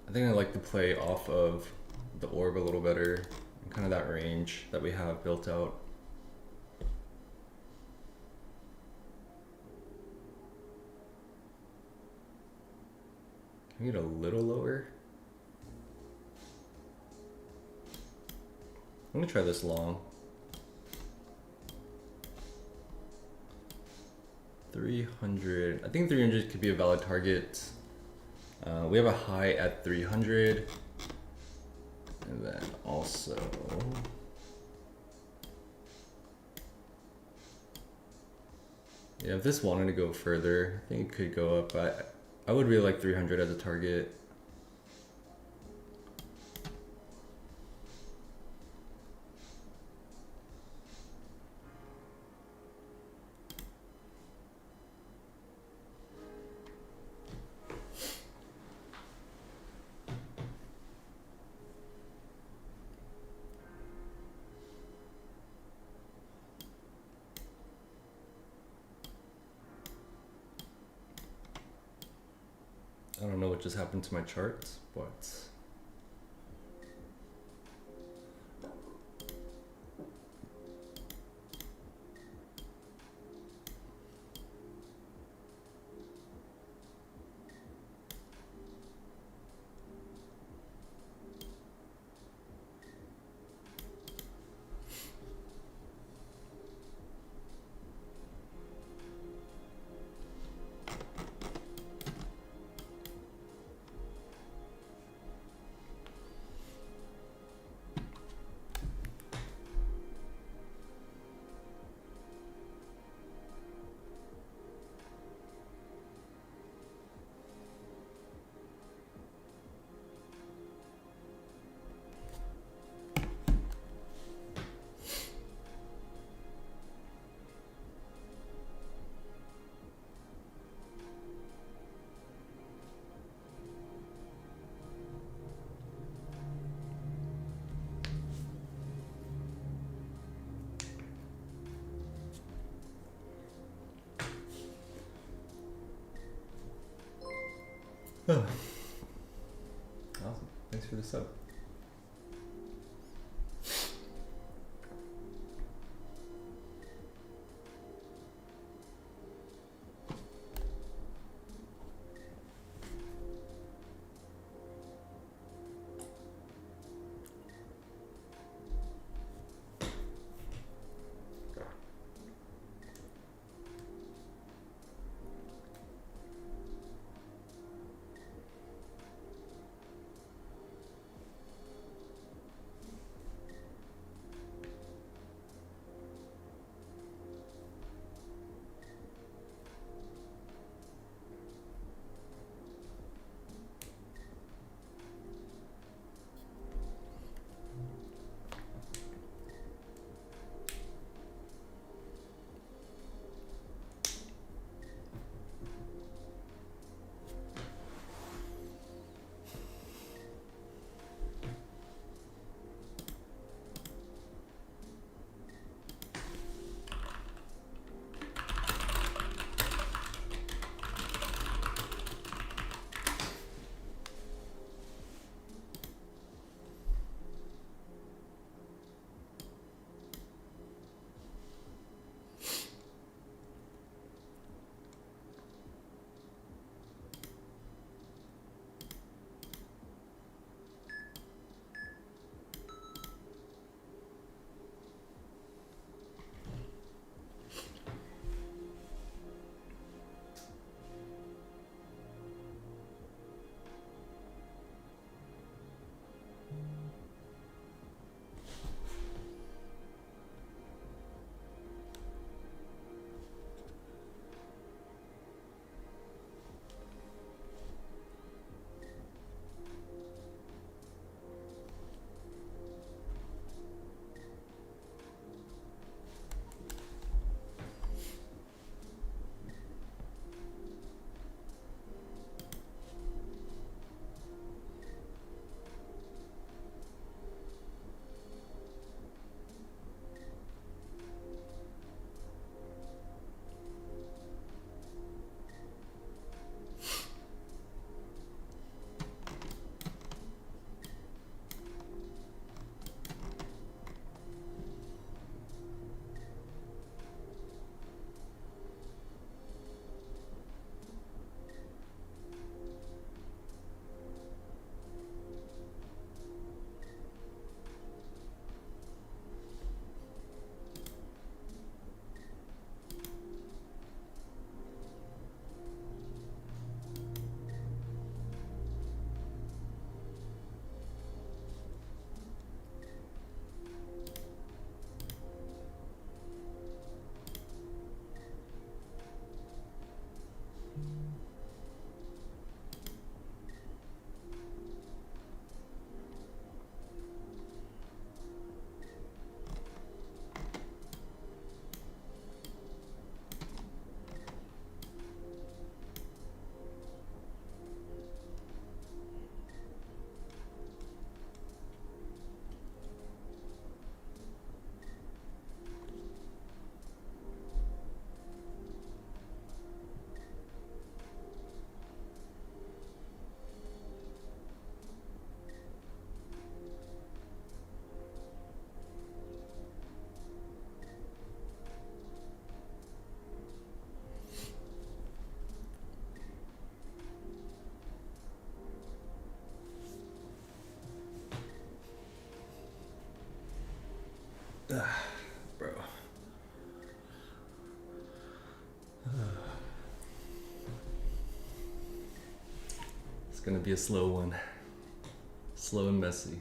I think I like to play off of the orb a little better, and kind of that range that we have built out. Can we get a little lower? I'm gonna try this long. 300, I think 300 could be a valid target. We have a high at 300. And then also, yeah, if this wanted to go further, I think it could go up. I would really like 300 as a target. I don't know what just happened to my chart, but awesome. Thanks for the sub. Bro. It's gonna be a slow one. Slow and messy.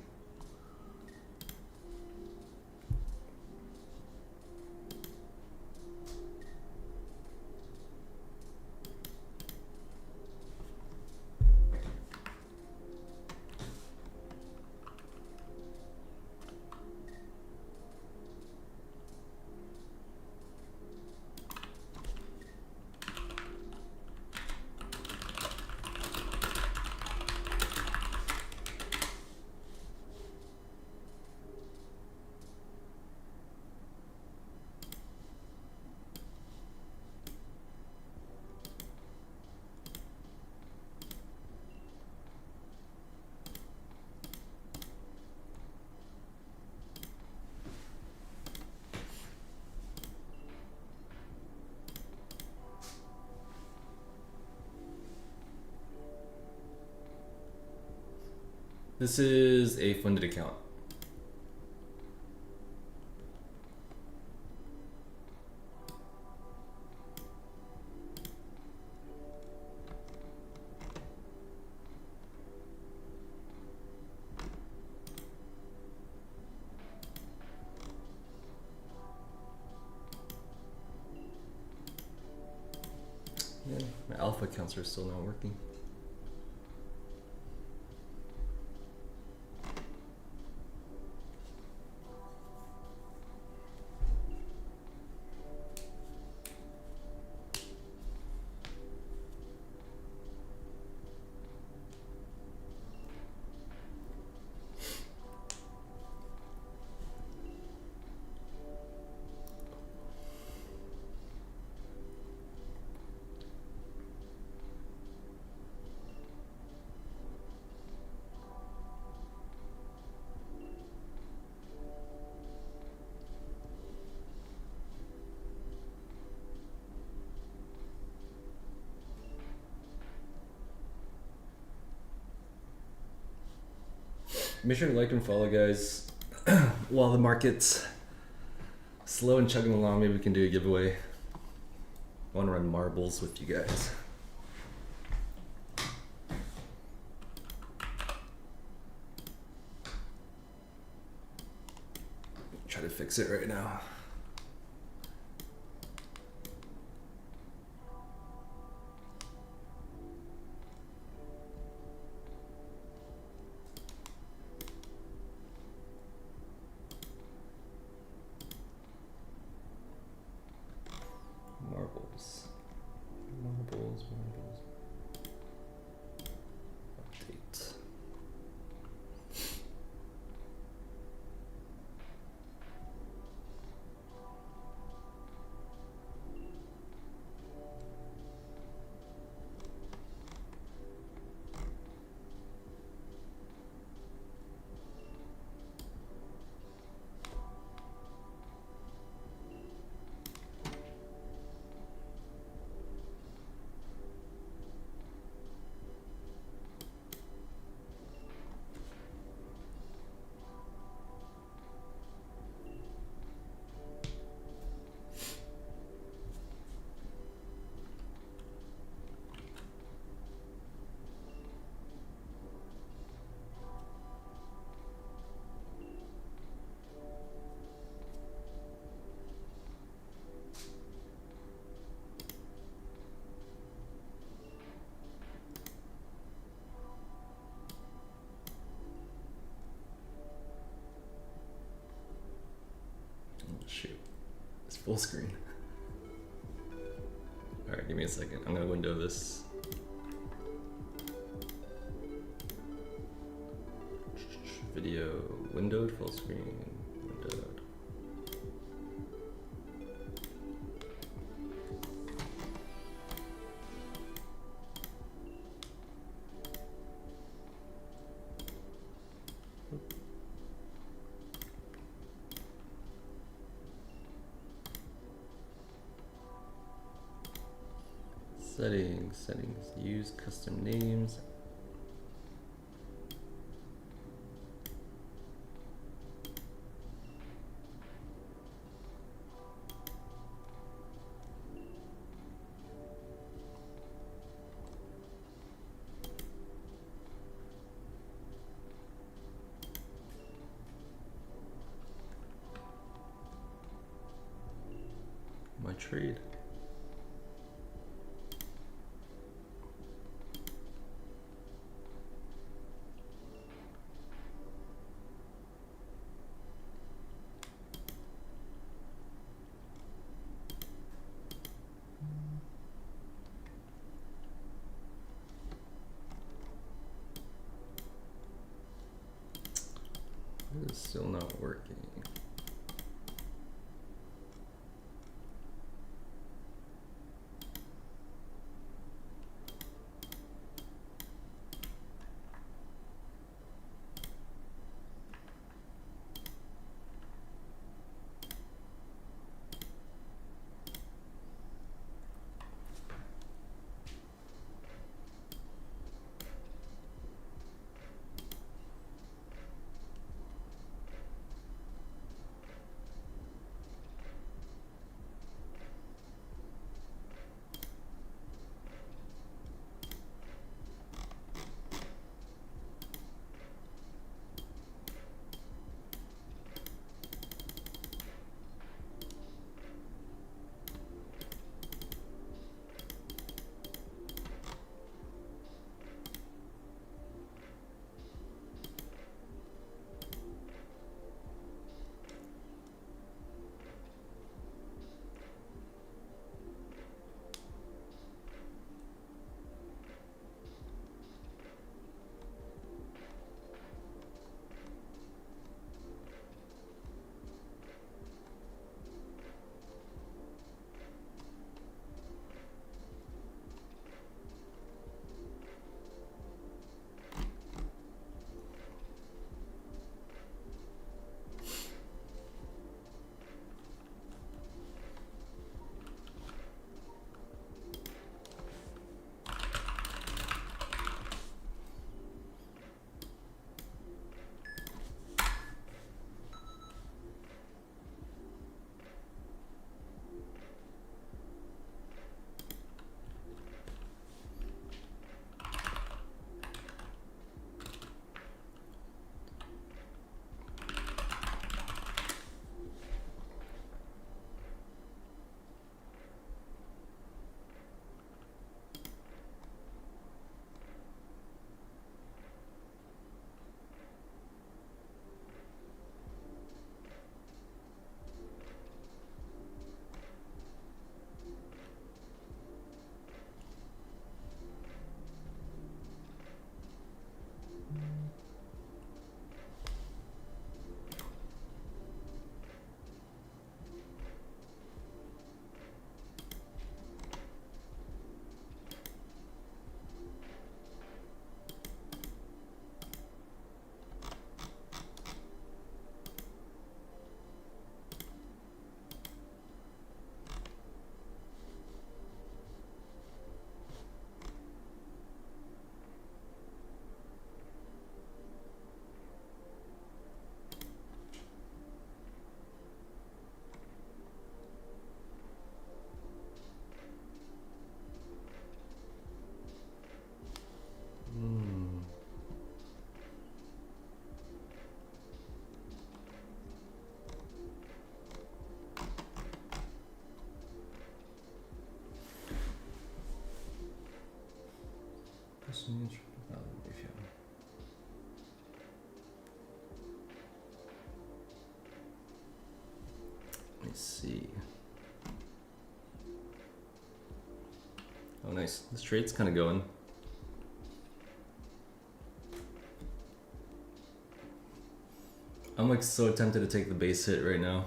This is a funded account. Yeah, my alpha accounts are still not working. Make sure to like and follow, guys. While the market's slow and chugging along, maybe we can do a giveaway. I want to run marbles with you guys. Try to fix it right now. Marbles. Update. Shoot, it's full screen. All right, give me a second. I'm gonna window this. Video windowed, full screen, windowed. Settings, use custom names. trade. It is still not working. Let's see. Oh, nice. This trade's kind of going. I'm like so tempted to take the base hit right now.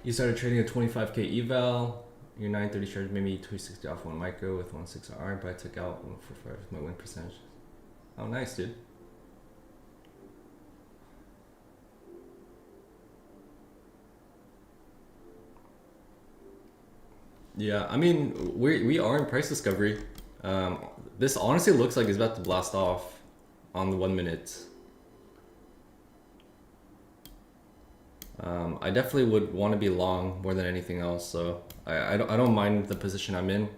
You started trading at 25k eval. Your 930 shares made me 260 off one micro with 1.6 R, but I took out 145 with my win percentage. Oh, nice, dude. Yeah, I mean, we are in price discovery. This honestly looks like it's about to blast off on the 1 minute. I definitely would want to be long more than anything else, so I don't mind the position I'm in.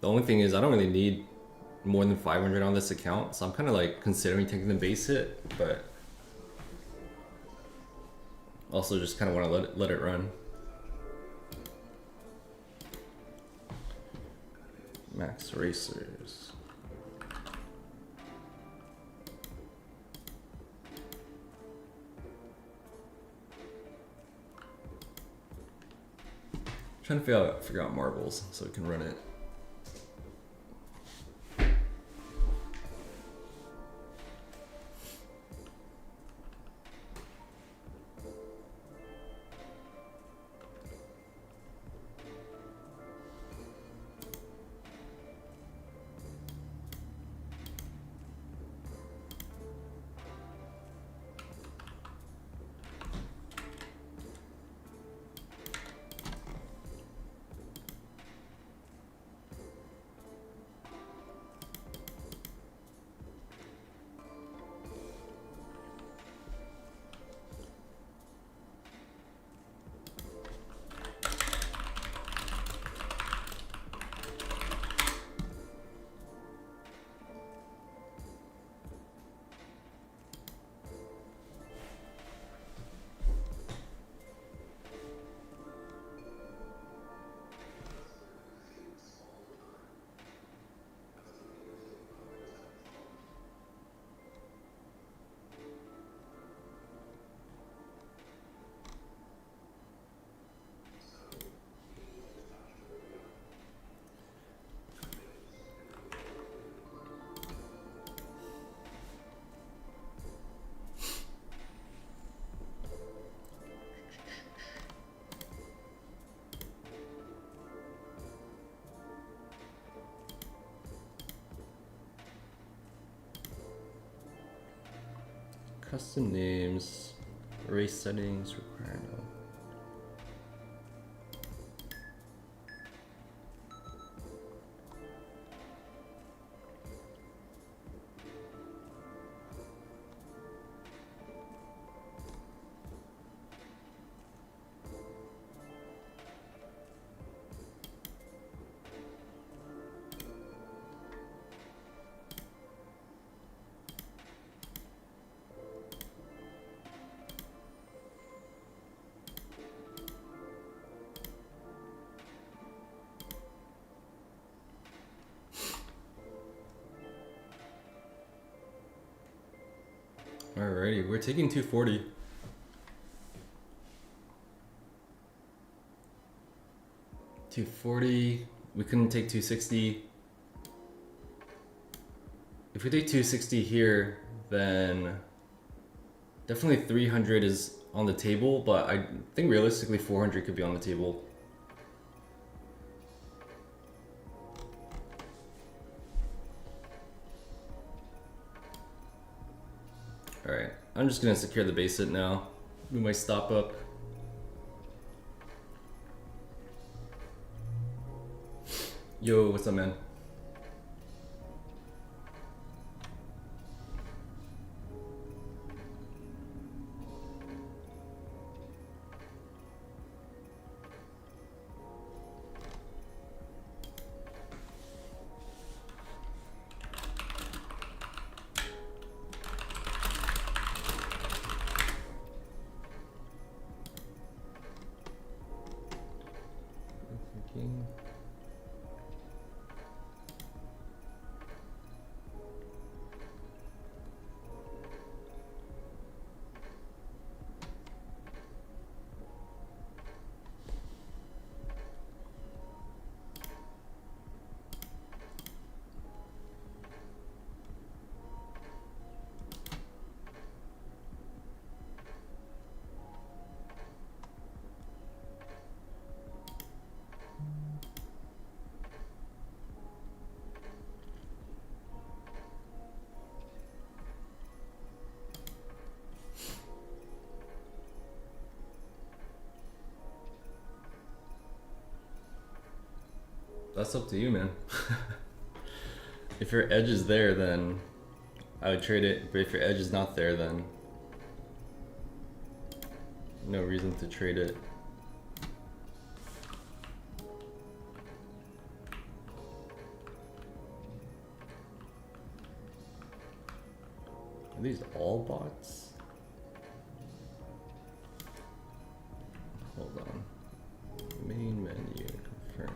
The only thing is I don't really need more than 500 on this account, so I'm kind of like considering taking the base hit, but also just kind of want to let it run. Max Racers. Trying to figure out marbles so we can run it. Custom names, race settings require no. Alrighty, we're taking 240. We couldn't take 260. If we take 260 here, then definitely 300 is on the table, but I think realistically 400 could be on the table. Alright, I'm just gonna secure the base hit now. Move my stop up. Yo, what's up, man? That's up to you, man. If your edge is there, then I would trade it, but if your edge is not there, then no reason to trade it. Are these all bots? Hold on. Main menu, confirm.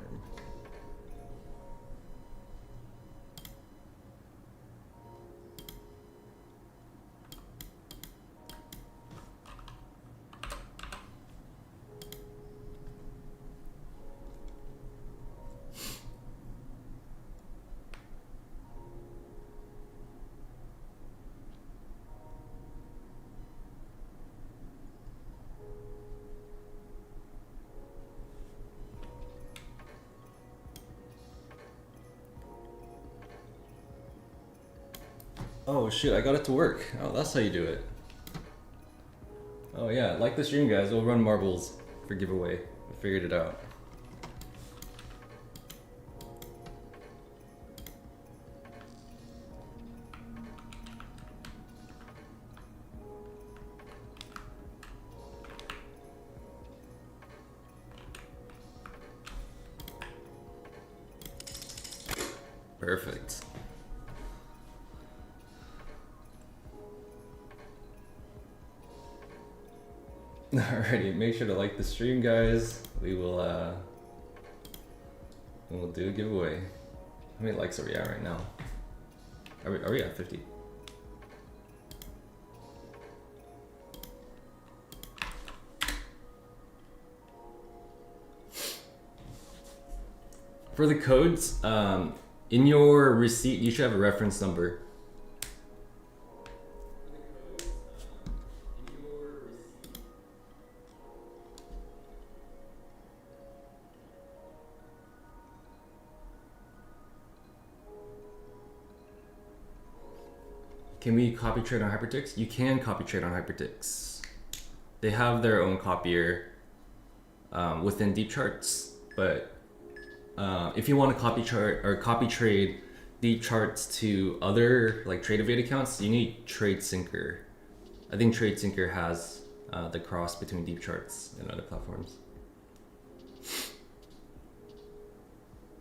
Oh shit, I got it to work. Oh, that's how you do it. Oh yeah, like the stream, guys. We'll run marbles for giveaway. I figured it out. Perfect. Alrighty, make sure to like the stream, guys. We'll do a giveaway. How many likes are we at right now? Are we at 50? For the codes, in your receipt, you should have a reference number. Can we copy trade on Hypertix? You can copy trade on Hypertix. They have their own copier within deep charts, but if you want to copy chart or copy trade deep charts to other like Trade Evade accounts, you need Trade Syncer. I think Trade Syncer has the cross between deep charts and other platforms.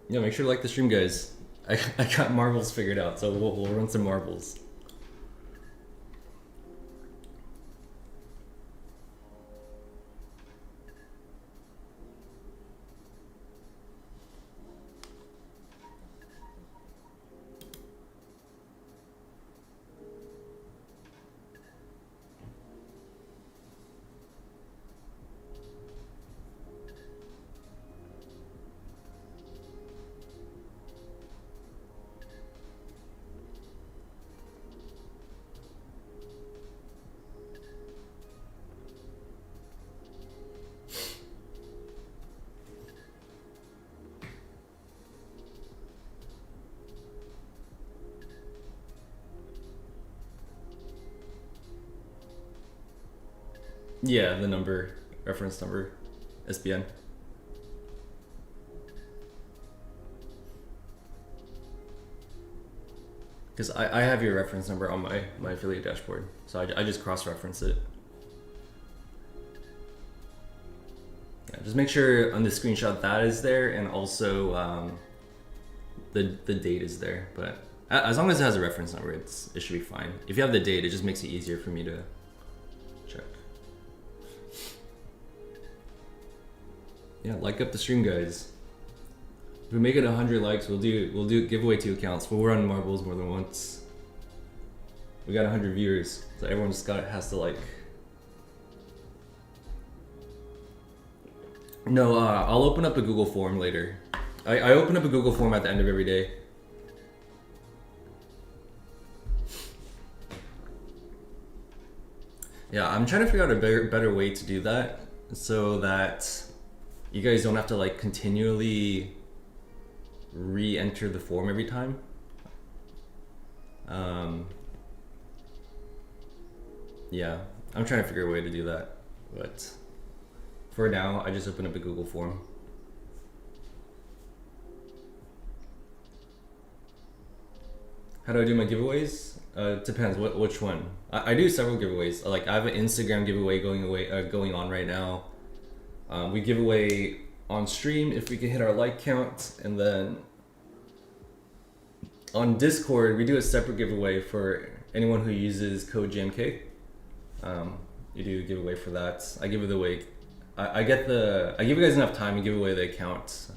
Yeah, make sure to like the stream, guys. I got marbles figured out, so we'll run some marbles. Yeah, the number, reference number, SBN. Because I have your reference number on my affiliate dashboard, so I just cross-reference it. Yeah, just make sure on the screenshot that is there, and also the date is there. But as long as it has a reference number, it should be fine. If you have the date, it just makes it easier for me to check. Yeah, like up the stream, guys. If we make it 100 likes, we'll do giveaway 2 accounts. We'll run marbles more than once. We got 100 viewers, so everyone just has to like. No, I'll open up a Google form later. I open up a Google form at the end of every day. Yeah, I'm trying to figure out a better way to do that so that you guys don't have to like continually re-enter the form every time. Yeah, I'm trying to figure a way to do that, but for now, I just open up a Google form. How do I do my giveaways? Depends which one. I do several giveaways. Like I have an Instagram giveaway going on right now. We give away on stream if we can hit our like count, and then on Discord we do a separate giveaway for anyone who uses code JMK, you do a giveaway for that. I give it away. I give you guys enough time to give away the account,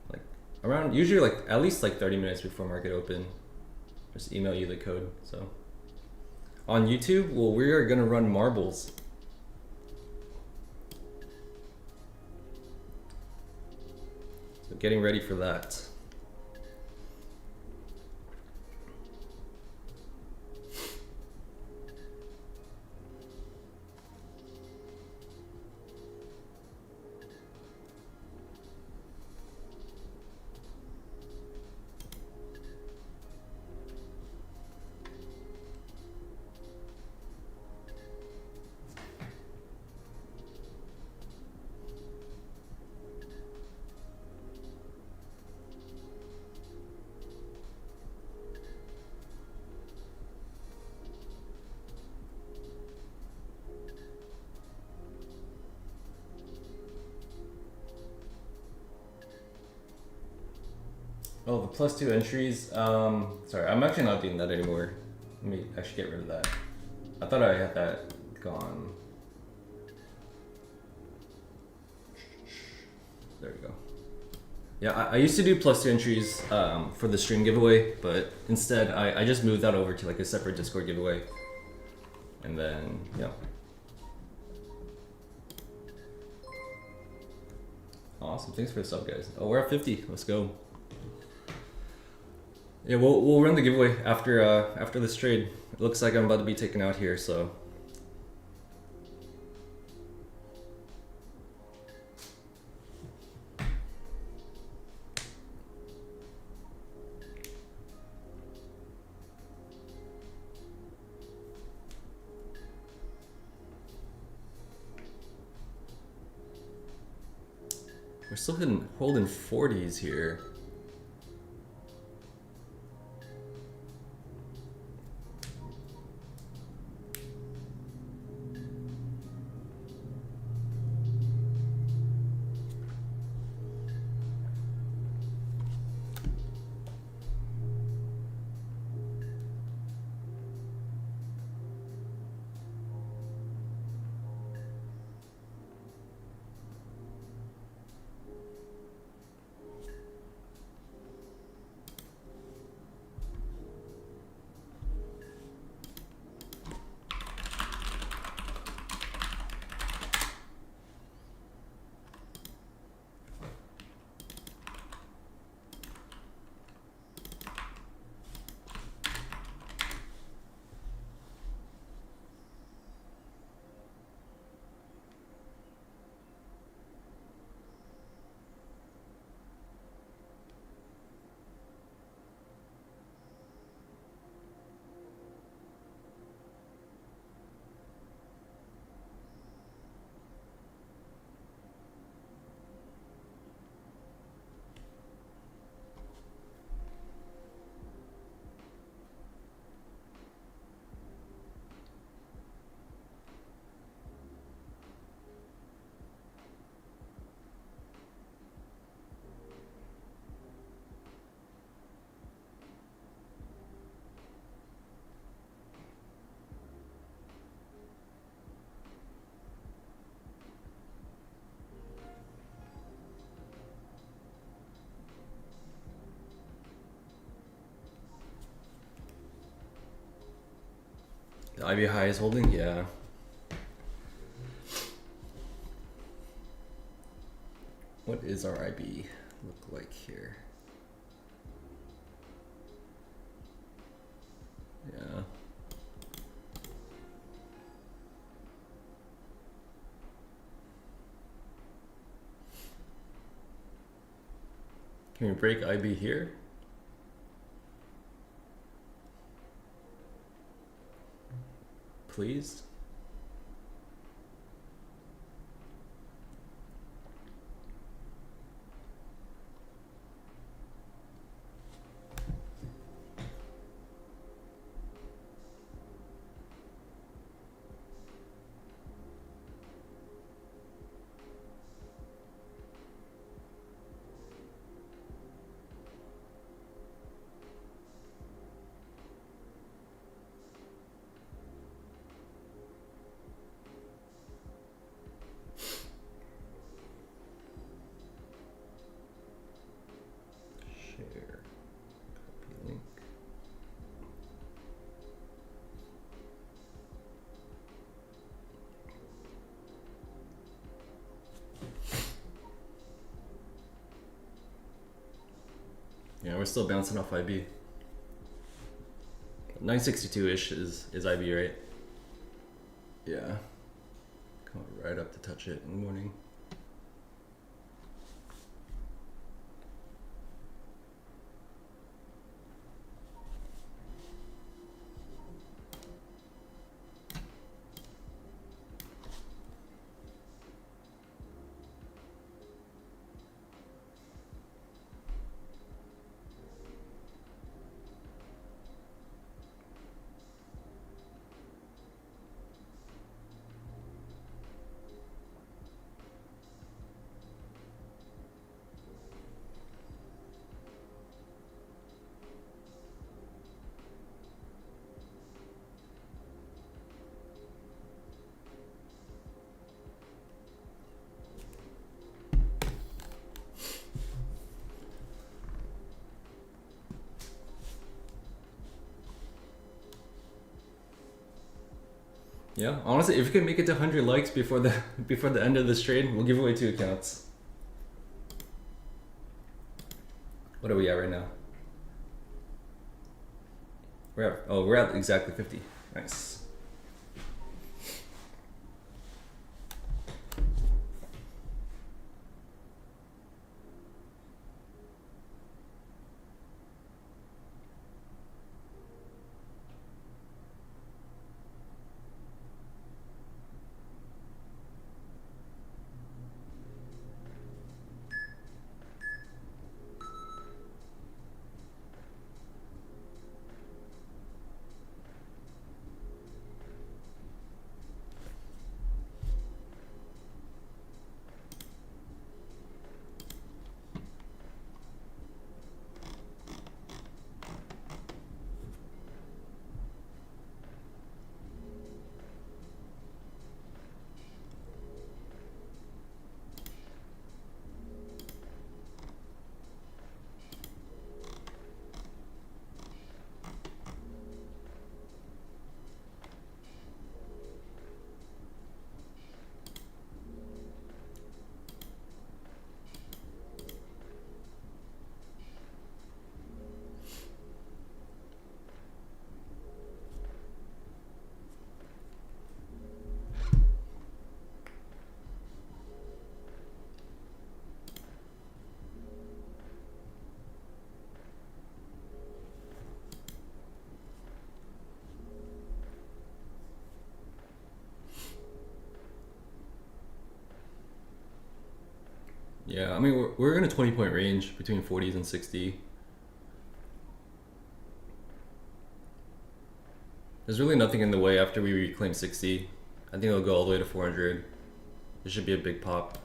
like around usually like at least like 30 minutes before market open. Just email you the code. So on YouTube, well, we are gonna run marbles. So getting ready for that. Oh, the +2 entries. Sorry, I'm actually not doing that anymore. Let me actually get rid of that. I thought I had that gone. There we go. Yeah, I used to do +2 entries for the stream giveaway, but instead I just moved that over to like a separate Discord giveaway. And then, yeah. Awesome, thanks for the sub, guys. Oh, we're at 50, let's go. Yeah, we'll run the giveaway after this trade. It looks like I'm about to be taken out here, so. We're still holding 40s here. The IB high is holding, yeah. What is our IB look like here? Yeah. Can we break IB here? Please? Yeah, we're still bouncing off IB. 962-ish is IB, right? Yeah. Come right up to touch it in the morning. Yeah, honestly, if you can make it to 100 likes before the end of this trade, we'll give away 2 accounts. What are we at right now? We're at exactly 50. Nice. Yeah, I mean, we're in a 20-point range between 40s and 60. There's really nothing in the way after we reclaim 60. I think it'll go all the way to 400. It should be a big pop.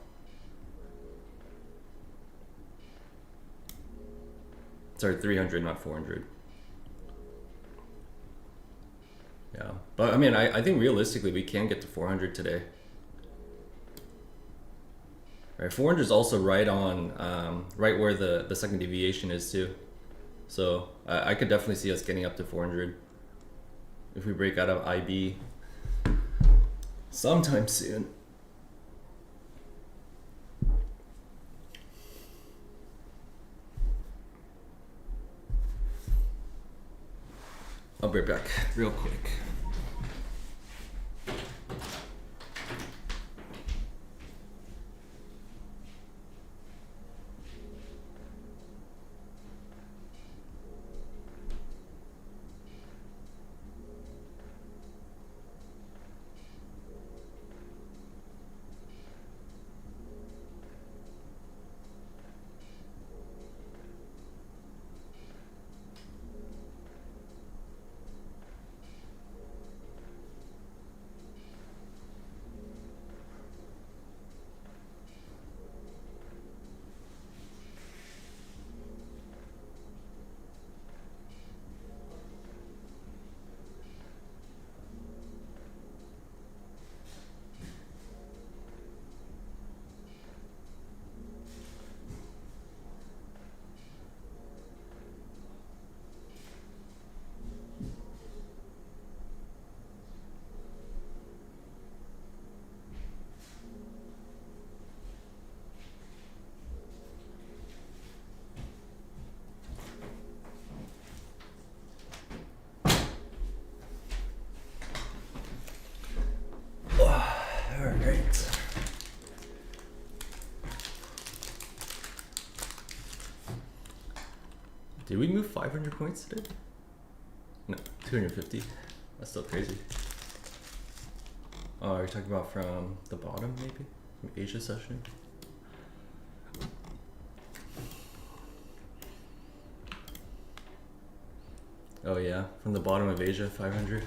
Sorry, 300, not 400. Yeah, but I mean, I think realistically we can get to 400 today. Right, 400 is also right on, right where the second deviation is too. So I could definitely see us getting up to 400 if we break out of IB sometime soon. I'll be right back real quick. Did we move 500 points today? No, 250. That's still crazy. Oh, are you talking about from the bottom, maybe? From Asia session? Oh yeah, from the bottom of Asia, 500.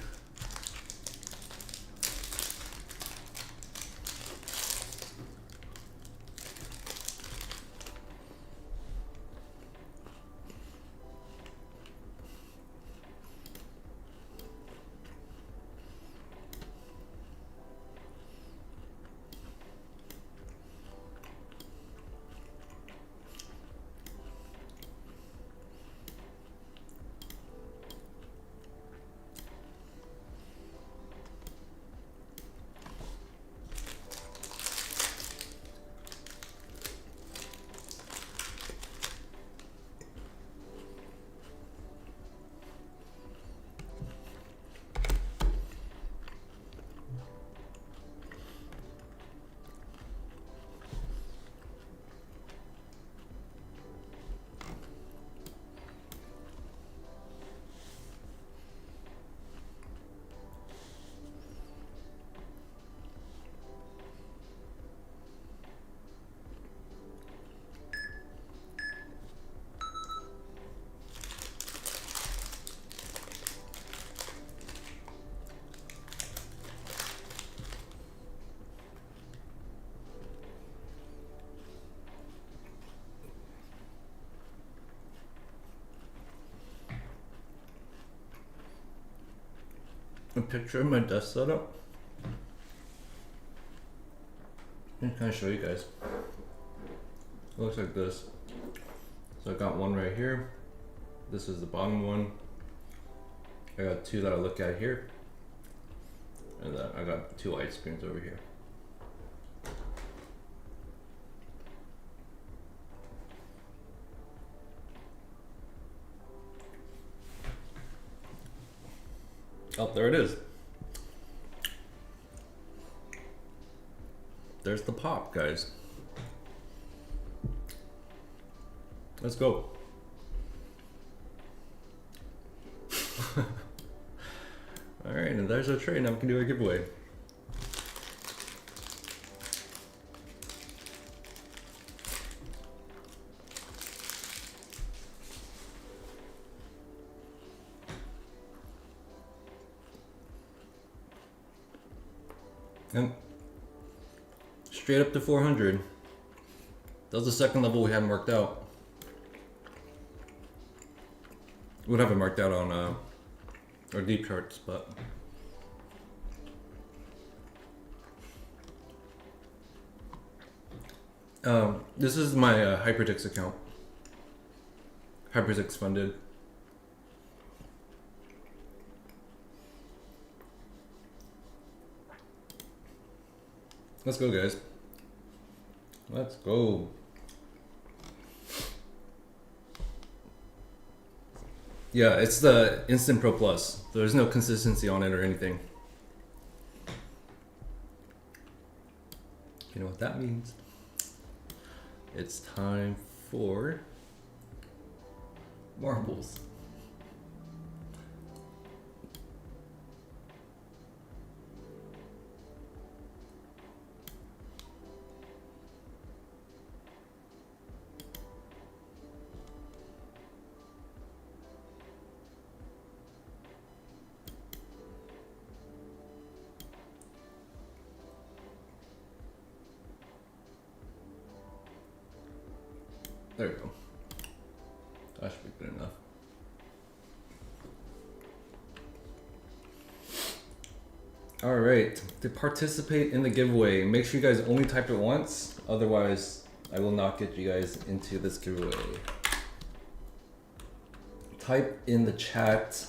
A picture of my desk setup. I'm kind of show you guys. It looks like this. So I got one right here. This is the bottom one. I got two that I look at here. And then I got two white screens over here. Oh, there it is. There's the pop, guys. Let's go. All right, and there's our trade. Now we can do a giveaway. And straight up to 400. That was the second level we haven't worked out. We haven't marked out on our deep charts, but this is my Hypertix account. Hypertix funded. Let's go, guys. Let's go. Yeah, it's the Instant Pro Plus. There's no consistency on it or anything. You know what that means? It's time for marbles. There we go. That should be good enough. All right, to participate in the giveaway, make sure you guys only type it once. Otherwise, I will not get you guys into this giveaway. Type in the chat.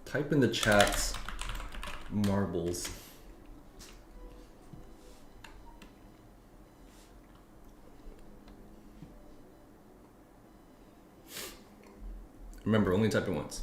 Type in the chat marbles. Remember, only type it once.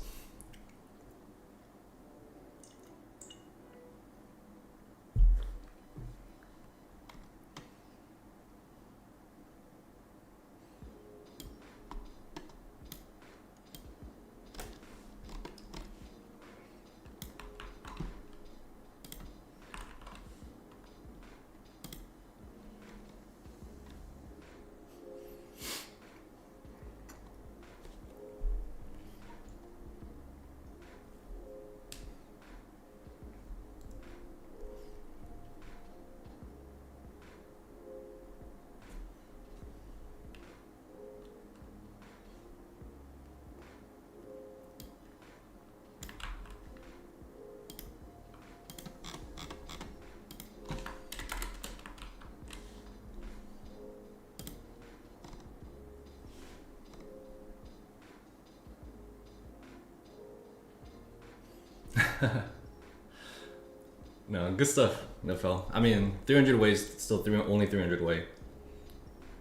No, good stuff, Nafel. I mean, 300 away is still only 300 away.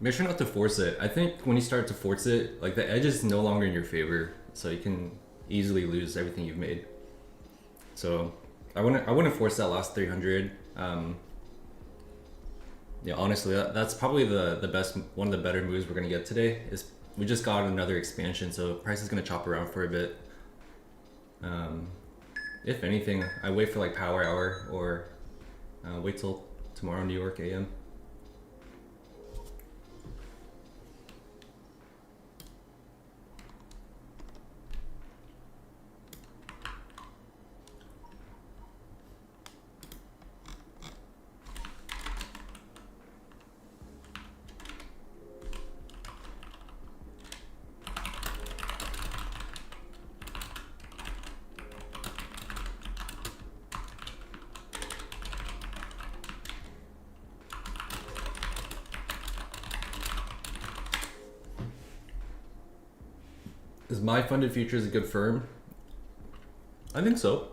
Make sure not to force it. I think when you start to force it, like the edge is no longer in your favor, so you can easily lose everything you've made. So I wouldn't force that last 300. Yeah, honestly, that's probably the best, one of the better moves we're gonna get today. Is we just got another expansion, so price is gonna chop around for a bit. If anything, I wait for like power hour or wait till tomorrow New York AM. Is My Funded Futures a good firm? I think so.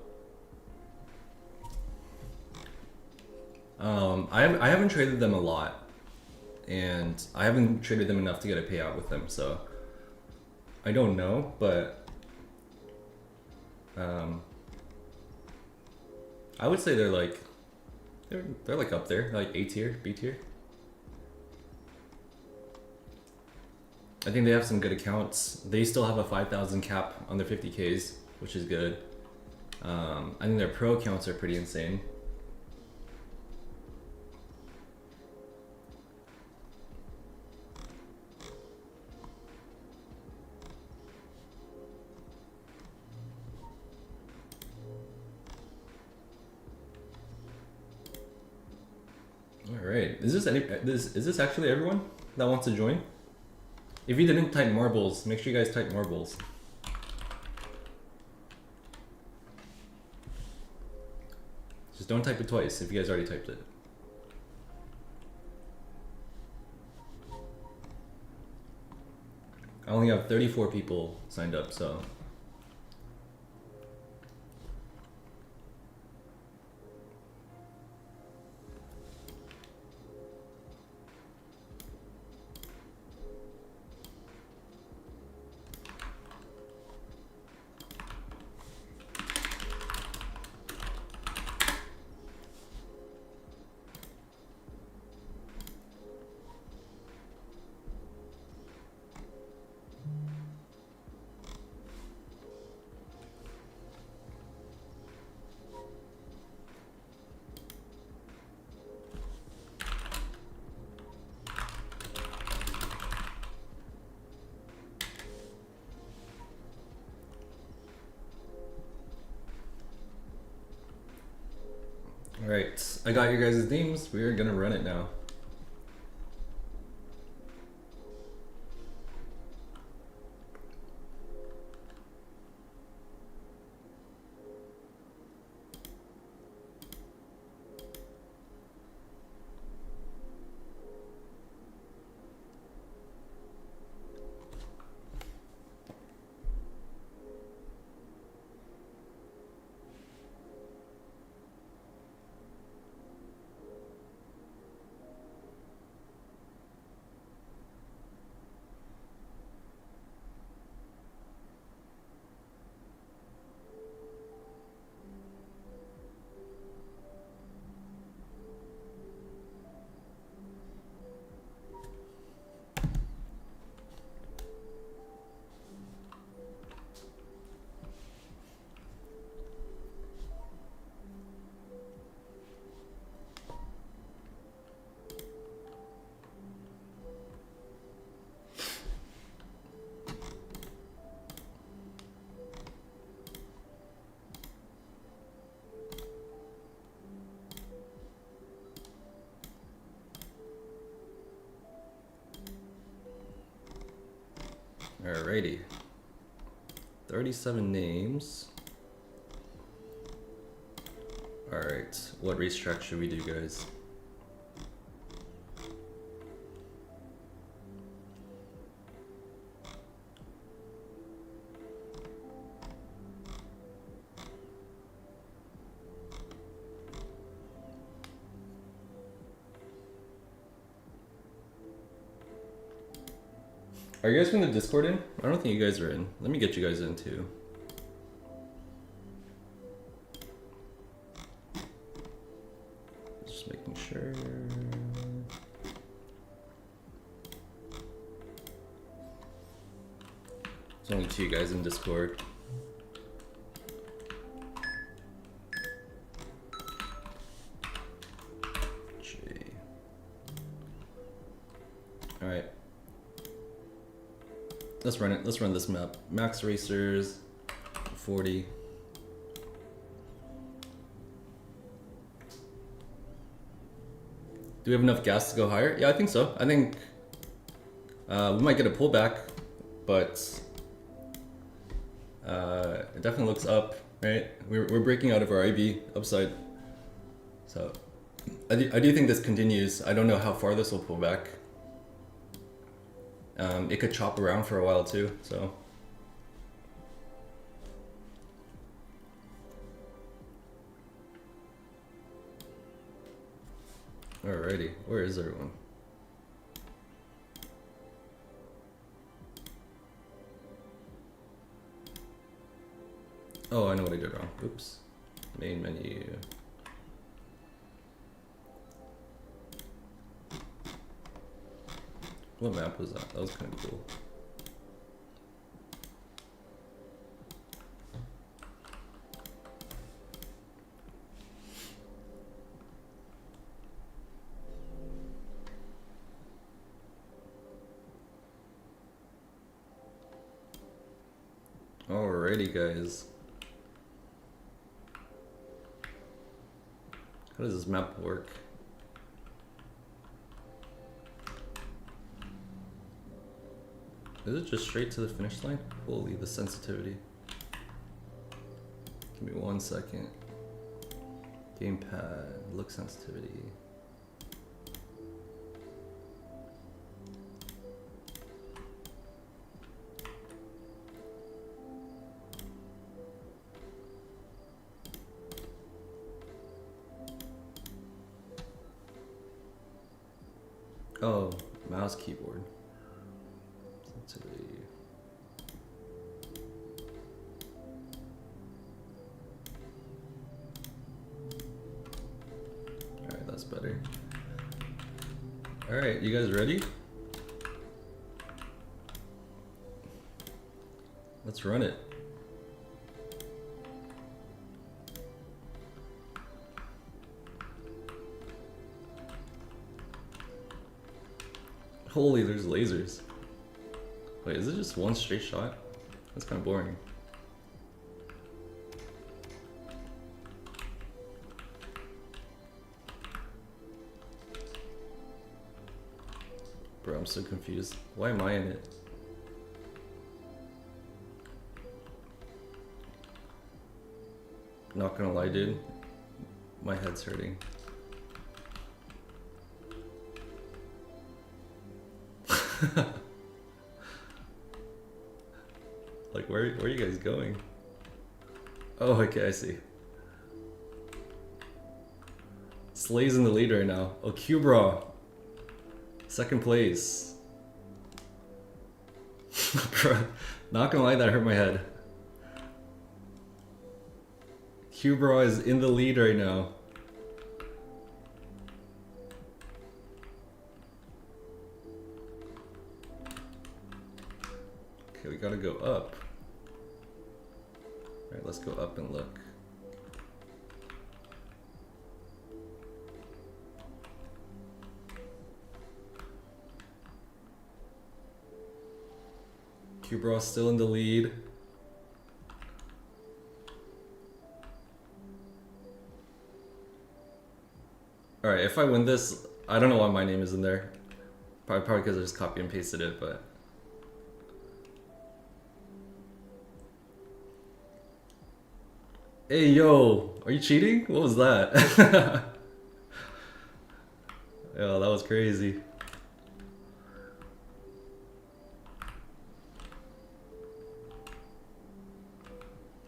I haven't traded them a lot, and I haven't traded them enough to get a payout with them, so I don't know, but I would say they're like up there, like A tier, B tier. I think they have some good accounts. They still have a 5,000 cap on their 50Ks, which is good. I think their pro accounts are pretty insane. All right, is this actually everyone that wants to join? If you didn't type marbles, make sure you guys type marbles. Just don't type it twice if you guys already typed it. I only have 34 people signed up, so. Alright, I got your guys' names. We're gonna run it now. Alrighty. 37 names. Alright, what racetrack should we do, guys? Are you guys from the Discord in? I don't think you guys are in. Let me get you guys in too. Just making sure. There's only 2 guys in Discord. Alright. Let's run it. Let's run this map. Max racers, 40. Do we have enough gas to go higher? Yeah, I think so. I think we might get a pullback, but it definitely looks up, right? We're breaking out of our IB upside. So I do think this continues. I don't know how far this will pull back. It could chop around for a while too, so. Alrighty, where is everyone? Oh, I know what I did wrong. Oops. Main menu. What map was that? That was kind of cool. Alrighty, guys. How does this map work? Is it just straight to the finish line? Holy, the sensitivity. Give me 1 second. Gamepad, look sensitivity. Oh, mouse keyboard. Sensitivity. Alright, that's better. Alright, you guys ready? Let's run it. Holy, there's lasers. Wait, is it just one straight shot? That's kind of boring. Bro, I'm so confused. Why am I in it? Not gonna lie, dude. My head's hurting. Like, where are you guys going? Oh, okay, I see. Slay's in the lead right now. Oh, Cubra. Second place. Bro, not gonna lie, that hurt my head. Cubra is in the lead right now. Okay, we gotta go up. Alright, let's go up and look. Cubra still in the lead. Alright, if I win this, I don't know why my name is in there. Probably because I just copy and pasted it, but... Hey, yo! Are you cheating? What was that? Yo, that was crazy.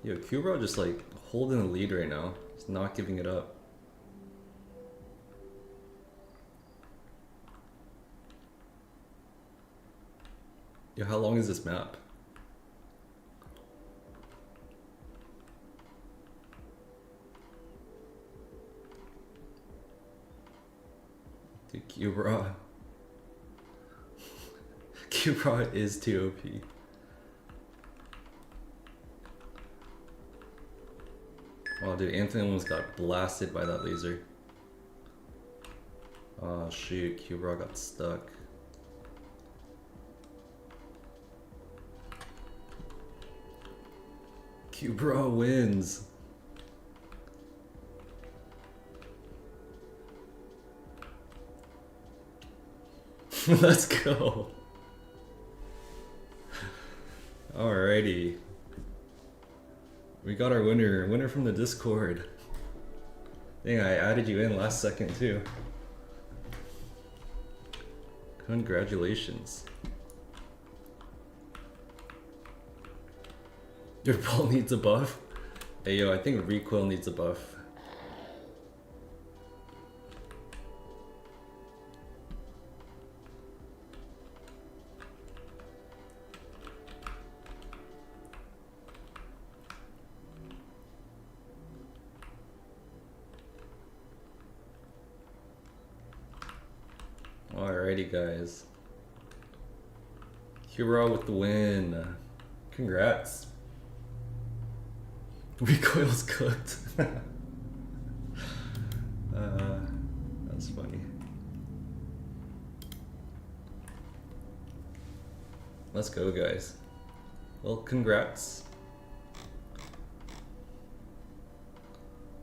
Yo, Cubra just like holding the lead right now. He's not giving it up. Yo, how long is this map? Dude, Cubra. Cubra is too OP. Oh, dude, Anthony almost got blasted by that laser. Oh shoot, Cubra got stuck. Cubra wins. Let's go. Alrighty. We got our winner from the Discord. Dang, I added you in last second too. Congratulations. Your ball needs a buff? Hey yo, I think recoil needs a buff. Alrighty guys. Hero with the win. Congrats. Recoil's cooked. That's funny. Let's go guys. Well, congrats.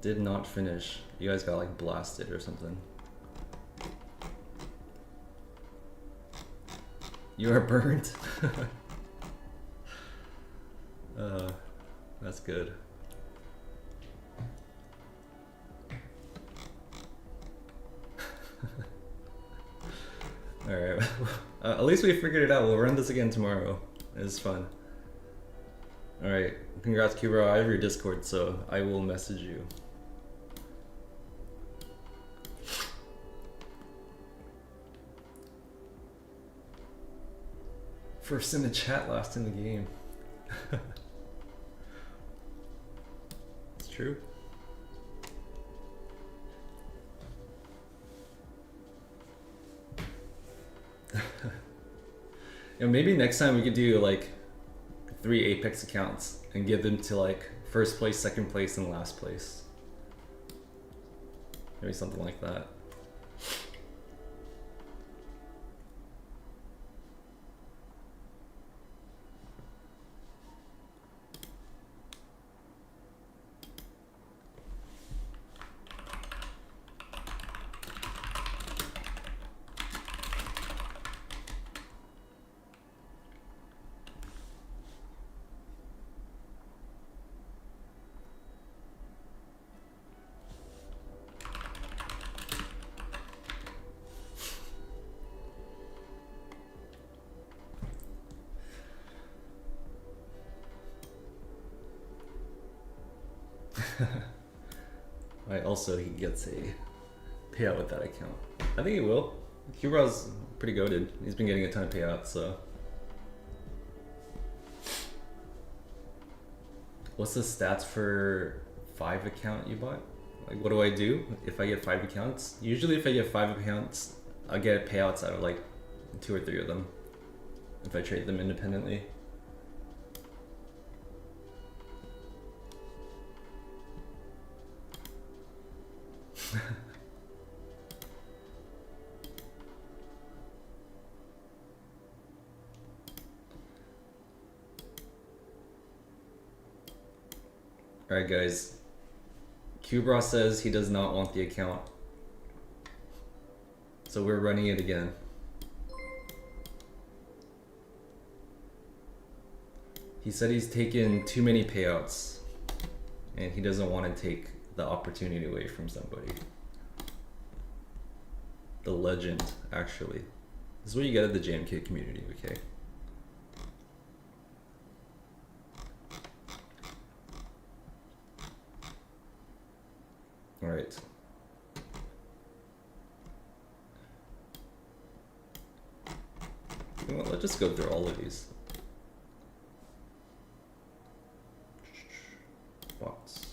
Did not finish. You guys got like blasted or something. You are burnt? That's good. Alright, at least we figured it out. We'll run this again tomorrow. It was fun. Alright, congrats Kubra. I have your Discord, so I will message you. First in the chat, last in the game. It's true. You know, maybe next time we could do like 3 Apex accounts and give them to like first place, second place, and last place. Maybe something like that. Right, also he gets a payout with that account. I think he will. Cubra's pretty goated. He's been getting a ton of payouts, so. What's the stats for 5 account you bought? Like, what do I do if I get 5 accounts? Usually if I get 5 accounts, I'll get payouts out of like 2 or 3 of them if I trade them independently. Alright guys, Kubra says he does not want the account, so we're running it again. He said he's taken too many payouts and he doesn't want to take the opportunity away from somebody. The legend, actually. This is what you get at the JMK community, okay? All right. Well, let's just go through all of these. Box.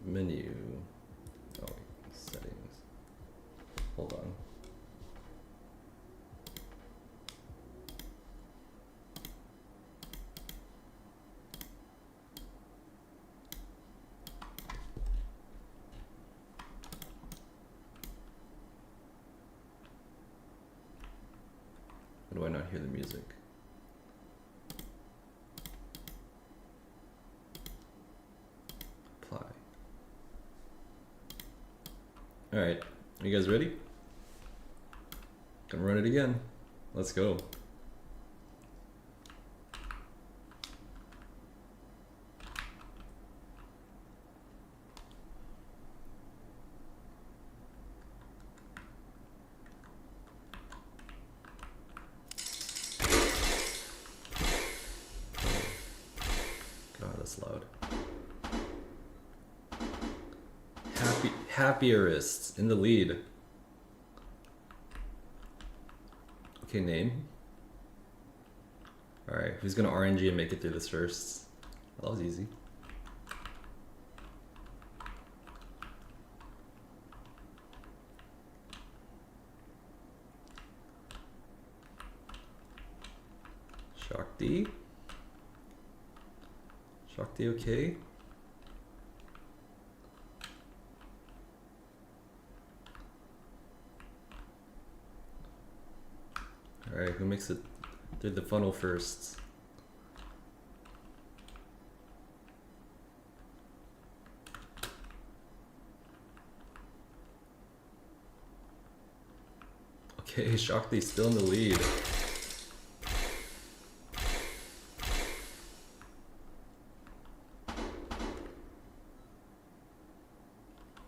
Menu. Oh, settings. Hold on. Why do I not hear the music? Apply. All right, are you guys ready? Gonna run it again. Let's go. God, that's loud. Happierists in the lead. Okay, name. All right, who's gonna RNG and make it through this first? That was easy. Shakti. Shakti, okay. All right, who makes it through the funnel first? Okay, Shakti's still in the lead.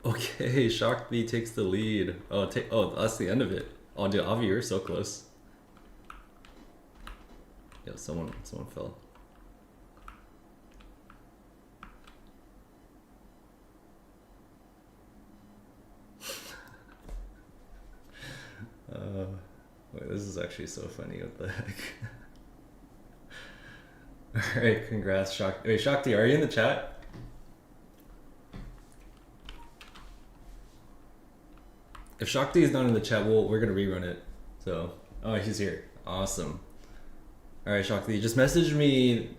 Okay, Shakti takes the lead. Oh, that's the end of it. Oh, dude, Avi, you're so close. Yeah, someone fell. Wait, this is actually so funny. What the heck? All right, congrats, Shakti. Wait, Shakti, are you in the chat? If Shakti is not in the chat, we're gonna rerun it. So, oh, he's here. Awesome. All right, Shakti, just message me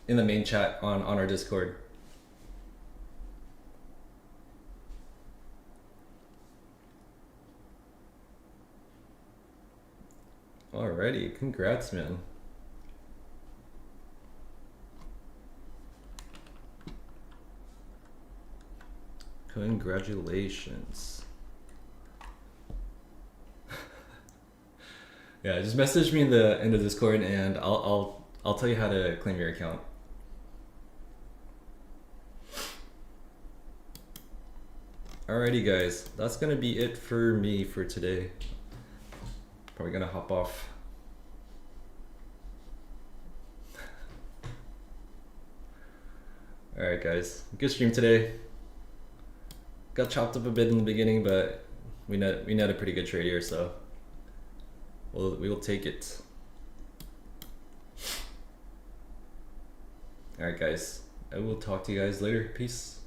in the main chat on our Discord. Alrighty, congrats, man. Congratulations. Yeah, just message me in the Discord and I'll tell you how to claim your account. Alrighty guys, that's gonna be it for me for today. Probably gonna hop off. Alright guys, good stream today. Got chopped up a bit in the beginning, but we net a pretty good trade here, so we will take it. Alright guys, I will talk to you guys later. Peace.